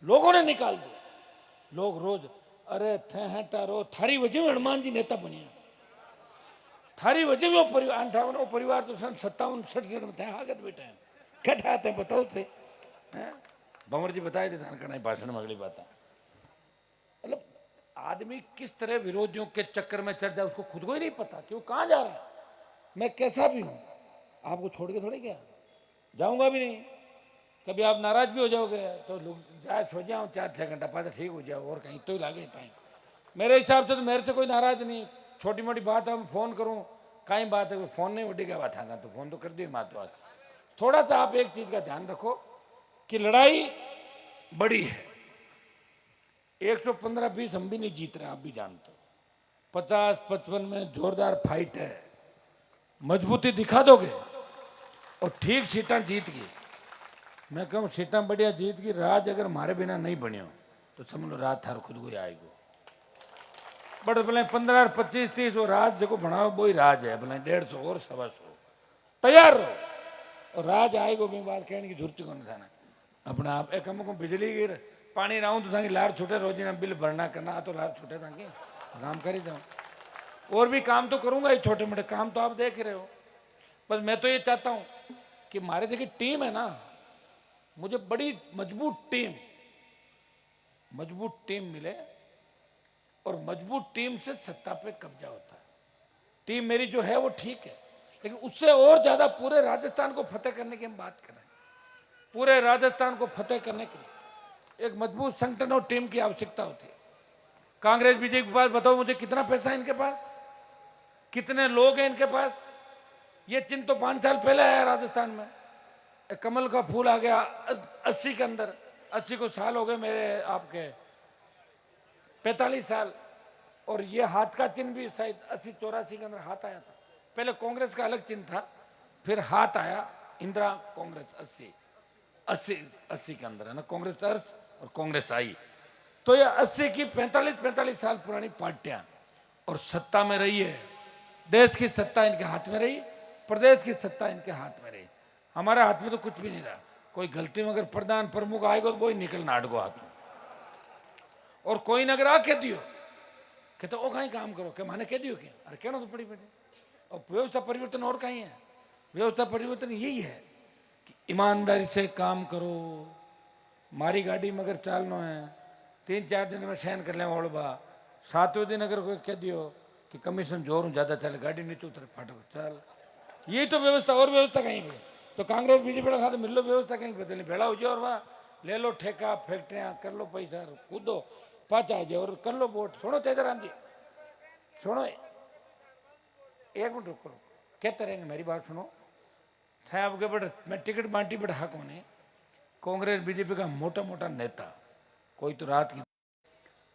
Speaker 9: लोगों ने निकाल दिया। लोग रोज अरे थे हैं टारो थारी वजह में हनुमान जी नेता बनिया, थारी वजह में वो परिवार 58 परिवार तो 57-60 में थे आगत बेटे हैं क्या आते हैं बताओ थे। भंवर जी बताए थे धान करना भाषण में अगली बात। मतलब आदमी किस तरह विरोधियों के चक्कर में चढ़ जाए उसको खुद को ही नहीं पता कि वो कहाँ जा रहा है। मैं कैसा भी हूं आपको छोड़ के थोड़ी गया जाऊंगा भी नहीं। कभी आप नाराज भी हो जाओगे तो लोग जाए सो जाओ 4-6 घंटा पास ठीक हो जाओ और कहीं तो ही लागे टाइम। मेरे हिसाब से तो मेरे से कोई नाराज नहीं, छोटी मोटी बात है फोन करूं कहीं बात है फोन नहीं उठी क्या बात आगा तो फोन तो कर दी बात बात। थोड़ा सा आप एक चीज का ध्यान रखो कि लड़ाई बड़ी है, 115-20 हम भी नहीं जीत रहे आप भी जानते हो, 50-55 में जोरदार फाइट है। मजबूती दिखा दोगे और ठीक सीटा जीत गई। मैं कहूँ सीटा बढ़िया जीत गई, राज अगर हमारे बिना नहीं बने हो तो समझ लो राज थार खुद को ही आएगा। बट बोले 15-25-30 वो राज जो बनाओ वो ही राज है, बोले 150 और 125 तैयार रहो और राज आएगा। मैं बात कहने की जरूरत को नहीं था अपना आप एक हमको बिजली गिर पानी रहूं तो ताकि लार छूटे रोजी ना बिल भरना करना तो लार छूटे ताकि काम कर ही जाऊँ। और भी काम तो करूंगा ही, छोटे मोटे काम तो आप देख रहे हो। बस मैं तो ये चाहता हूं कि हमारे देखिए टीम है ना, मुझे बड़ी मजबूत टीम मिले और मजबूत टीम से सत्ता पे कब्जा होता है। टीम मेरी जो है वो ठीक है लेकिन उससे और ज्यादा पूरे राजस्थान को फतेह करने की हम बात कर रहे हैं। पूरे राजस्थान को फतेह करने के लिए एक मजबूत संगठन और टीम की आवश्यकता होती है। कांग्रेस बीजेपी के पास बताओ मुझे कितना पैसा है इनके पास, कितने लोग हैं इनके पास। ये चिन्ह तो 5 साल पहले आया राजस्थान में, एक कमल का फूल आ गया 80 के अंदर, 80 को साल हो गए मेरे आपके 45 साल। और ये हाथ का चिन्ह भी शायद 80-84 के अंदर हाथ आया था। पहले कांग्रेस का अलग चिन्ह था, फिर हाथ आया इंदिरा कांग्रेस 80 के अंदर है ना, कांग्रेस अर्स और कांग्रेस आई। तो ये 80 की 45 साल पुरानी पार्टियां और सत्ता में रही है। देश की सत्ता इनके हाथ में रही, प्रदेश की सत्ता इनके हाथ में रही। हमारे हाथ में तो कुछ भी नहीं रहा। कोई गलती में अगर प्रधान प्रमुख आएगा तो वही निकलना आडगो हाथ में, और कोई न अगर आके दियो कि तो वो कहीं काम करो कि माने कह दियो क्या, अरे कहना तो पड़ी पड़े। और व्यवस्था परिवर्तन और कहीं है, व्यवस्था परिवर्तन यही है कि ईमानदारी से काम करो। मारी गाड़ी में अगर चालना है 3-4 दिन में सहन कर ले ओढ़बा, 7वें दिन अगर कोई कह दियो कि कमीशन जोर ज्यादा चले, गाड़ी नीचे उतर फाटो चल, यही तो व्यवस्था। और व्यवस्था कहीं पे तो कांग्रेस बीजेपी का मिल लो, व्यवस्था कहीं पे भेड़ा हो जाए और वहाँ ले लो ठेका, फैक्ट्रियाँ कर लो, पैसा कूदो पाचा जाए और कर लो वोट। सुनो तेजराम जी, सुनो 1 मिनट रुको, कहते रहेंगे मेरी बात सुनो। आपके बट मैं टिकट बांटी बट हक होने कांग्रेस बीजेपी का मोटा मोटा नेता कोई तो रात की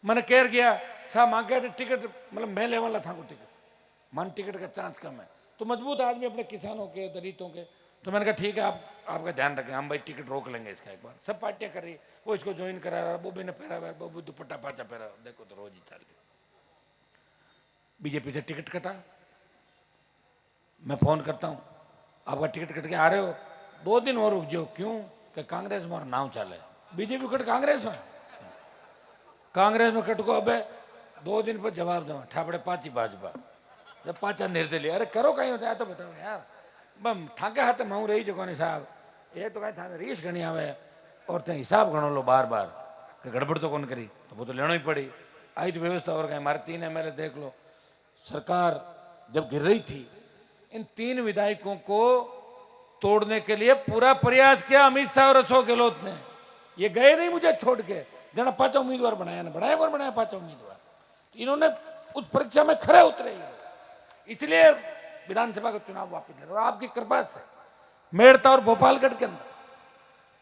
Speaker 9: मैंने कह गया छा मांगे टिकट, मतलब मैं ले वाला था को टिकट, मन टिकट का चांस कम है। तो मजबूत आदमी अपने किसानों के, दलितों के, तो मैंने कहा ठीक है आपका ध्यान रखें, हम भाई टिकट रोक लेंगे इसका एक बार। सब पार्टियां कर रही, वो इसको ज्वाइन करा रहा, बोबी ने पहरा हुआ, बोबी दुपट्टा पाचा पहरा, देखो तो रोज ही चल रही। बीजेपी से टिकट कटा, मैं फोन करता हूँ आपका टिकट कट के आ रहे हो, 2 दिन और रुक जाओ। क्यों कि कांग्रेस में नाव चले, बीजेपी कट कांग्रेस में, कांग्रेस में कट को अब 2 दिन पर जवाब दो ठापड़े पाची भाजपा, जब पाचा निर्दलीय, अरे करो कहीं होता है तो बताओ यार। बम ठाके हाथ माऊ रही जो कोनी साहब, ये तो कहीं थाने रीस घनी आवे और ते हिसाब गणो लो बार बार कि गड़बड़ तो कौन करी, तो वो तो लेना ही पड़ी। आई तो व्यवस्था और कहीं हमारे 3 MLA देख लो। सरकार जब गिर रही थी, इन 3 विधायकों को तोड़ने के लिए पूरा प्रयास किया अमित शाह और अशोक गहलोत ने। ये गए नहीं मुझे छोड़ के, जना 5 उम्मीदवार बनाया ना, बनाया कौन बनाया 5 उम्मीदवार, इन्होंने उस परीक्षा में खरे उतरे, इसलिए विधानसभा का चुनाव वापस ले। और आपकी कृपा से मेड़ता और भोपालगढ़ के अंदर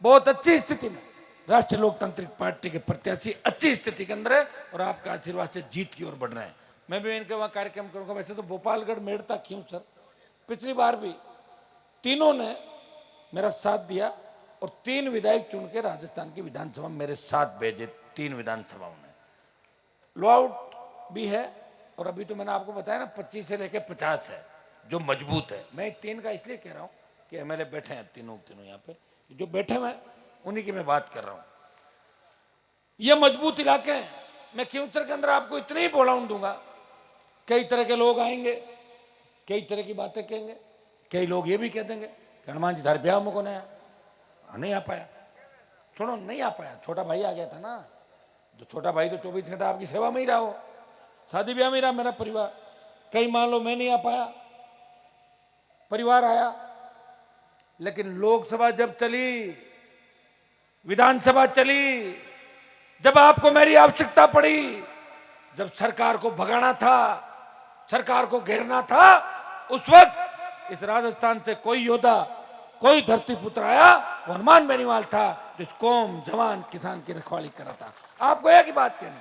Speaker 9: बहुत अच्छी स्थिति में राष्ट्रीय लोकतांत्रिक पार्टी के प्रत्याशी अच्छी स्थिति के अंदर है और आपका आशीर्वाद से जीत की ओर बढ़ रहे हैं। मैं भी इनके वहां कार्यक्रम करूंगा। वैसे तो भोपालगढ़, मेड़ता, खींवसर पिछली बार भी तीनों ने मेरा साथ दिया और 3 विधायक चुन के राजस्थान की विधानसभा मेरे साथ भेजे। 3 विधानसभाओं में लो आउट भी है और अभी तो मैंने आपको बताया ना 25 से लेकर 50 है जो मजबूत है। मैं 3 का इसलिए कह रहा हूं कि MLA बैठे हैं तीनों यहाँ पे, जो बैठे हुए उन्हीं की मैं बात कर रहा हूं। ये मजबूत इलाके हैं। मैं खींवसर के अंदर आपको इतनी ही बोलाउन दूंगा, कई तरह के लोग आएंगे, कई तरह की बातें कहेंगे, कई लोग ये भी कह देंगे कि हनुमान जी थारे ब्याह में कौन आया, नहीं आ पाया। सुनो, नहीं आ पाया, छोटा भाई आ गया था ना, जो छोटा भाई तो 24 घंटा आपकी सेवा में ही रहा हो, शादी ब्याह में ही रहा मेरा परिवार। कई मान लो मैं नहीं आ पाया, परिवार आया, लेकिन लोकसभा जब चली, विधानसभा चली, जब आपको मेरी आवश्यकता पड़ी, जब सरकार को भगाना था, सरकार को घेरना था, उस वक्त इस राजस्थान से कोई योद्धा, कोई धरती पुत्र आया, वो हनुमान बेनीवाल था, जिस कौम, जवान, किसान की रखवाली कर रहा था। आपको एक ही बात कहनी,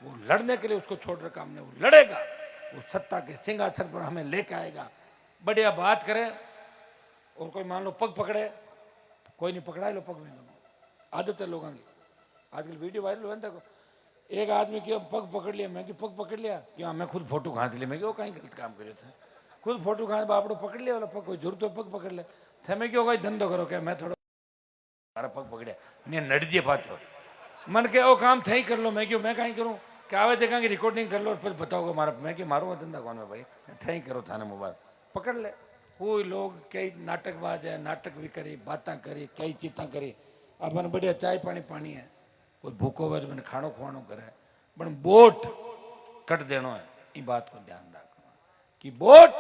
Speaker 9: वो लड़ने के लिए उसको छोड़ रखा हमने, वो लड़ेगा, वो सत्ता के सिंहासन पर हमें लेके आएगा। बढ़िया बात करें और कोई मान लो पग पकड़े, कोई नहीं पकड़ा लो पग में, आदत है लोगों की। आजकल वीडियो वायरल हुआ, देखो एक आदमी की पग पकड़ लिया, मैं कि पग पकड़ लिया क्यों, मैं खुद फोटो खींच लिया, मैं क्यों कहीं गलत काम करे थे, खुद फोटो खींच बापड़ो पकड़ लिया वाला पग, कोई जरूरत हो पग पकड़ ले थे, मैं क्यों कोई धंधो करो क्या, मैं थोड़ा मारा पग पकड़िया नहीं नड़ दिए पाछो मन के वो काम थे ही कर लो, मैं क्यों मैं कहीं करूँ कि आवे जगह की रिकॉर्डिंग कर लो और फिर बताओगे मारा, मैं क्यों मारूंगा धंधा कौन है भाई, थे ही करो थाने मोबाइल पकड़ ले। कोई लोग कई नाटकबाज है, नाटक भी करी, बातें करी, कई चीता करी, अपन बढ़िया चाय पानी पानी है, कोई भूखो हुआ तो मैंने खानो खुआनो करे, पर वोट कट देना है, ये बात को ध्यान रखना कि वोट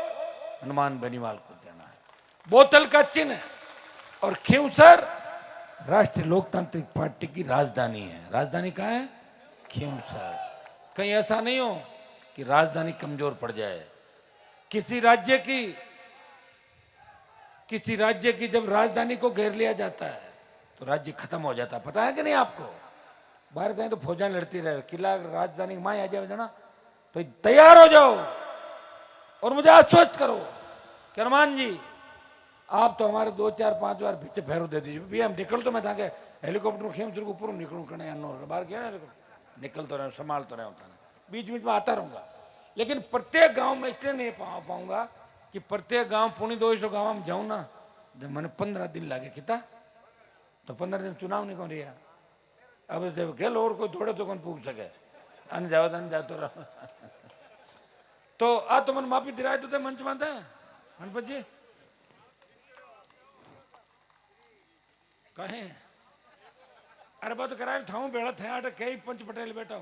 Speaker 9: हनुमान बेनीवाल को देना है। बोतल का चिन्ह है और खींवसर राष्ट्रीय लोकतांत्रिक पार्टी की राजधानी है। राजधानी कहाँ है? खींवसर। कहीं ऐसा नहीं हो कि राजधानी कमजोर पड़ जाए। किसी राज्य की जब राजधानी को घेर लिया जाता है तो राज्य खत्म हो जाता है। पता है कि नहीं आपको? भारत में तो फौजां लड़ती रहे, किला राजधानी माँ आ जाए ना, तो तैयार हो जाओ और मुझे आश्वस्त करो कि हनुमान जी आप तो हमारे 2 4 5 बार पीछे फेरो दे दीजिए। भैया हम निकल तो मैं था कि हेलीकॉप्टर में खेम ऊपर निकलूँ करने बाहर गया ना, निकल तो रहे संभाल तो रहे होता है, बीच बीच में आता रहूंगा। लेकिन प्रत्येक गांव में इसलिए नहीं पाऊंगा कि प्रत्येक गांव 250 गांव में जाऊं ना, जब मैंने 15 दिन लागे किता तो 15 दिन चुनाव नहीं कौन रहा। अब जब खेल और कोई थोड़े तो कौन पूछ सके, अन जाओ तो रहो। तो आ तो मन माफी दिलाए तो मंच बांधा है गणपत जी कहे अरे बात कराए था बेड़ा थे आटे कई पंच पटेल बैठा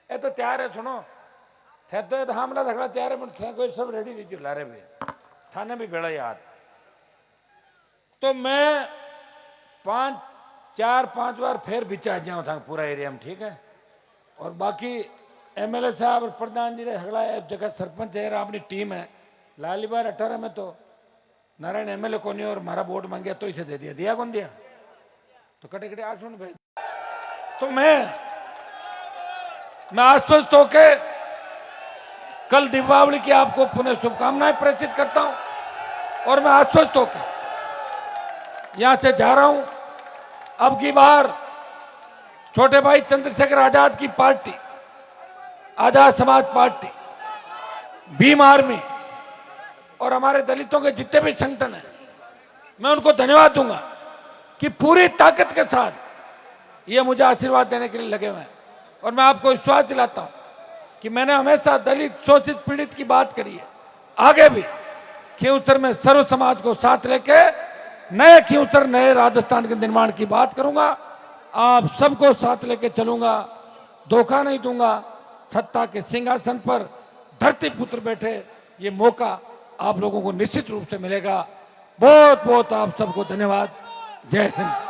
Speaker 9: ए तो तैयार है, सुनो थे तो हमला झगड़ा तैयार है, थे कोई सब रेडी दीजिए लारे भी थाने भी बेड़ा याद। तो मैं 4-5 बार फिर बिचा जाऊँ था पूरा एरिया में, ठीक है। और बाकी एमएलए साहब और प्रधान जी ने झगड़ा जगह सरपंच है अपनी टीम है। लाली बार 18 में तो नारायण एमएलए को नहीं और हमारा वोट मांगे तो इसे दे दिया कौन दिया? तो कटे कटे आज सुन भाई। तो मैं आश्वस्त होके कल दीपावली की आपको पुनः शुभकामनाएं प्रेषित करता हूं और मैं आश्वस्त होकर यहां से जा रहा हूं। अब की बार छोटे भाई चंद्रशेखर आजाद की party, Azad Samaj party, Bhim army और हमारे दलितों के जितने भी संगठन हैं, मैं उनको धन्यवाद दूंगा कि पूरी ताकत के साथ ये मुझे आशीर्वाद देने के लिए लगे हुए हैं। और मैं आपको विश्वास दिलाता हूं कि मैंने हमेशा दलित शोषित पीड़ित की बात करी है, आगे भी खींवसर में सर्व समाज को साथ लेके नए खींवसर, नए राजस्थान के निर्माण की बात करूंगा। आप सबको साथ लेके चलूंगा, धोखा नहीं दूंगा। सत्ता के सिंहासन पर धरती पुत्र बैठे, ये मौका आप लोगों को निश्चित रूप से मिलेगा। बहुत बहुत आप सबको धन्यवाद। जय हिंद।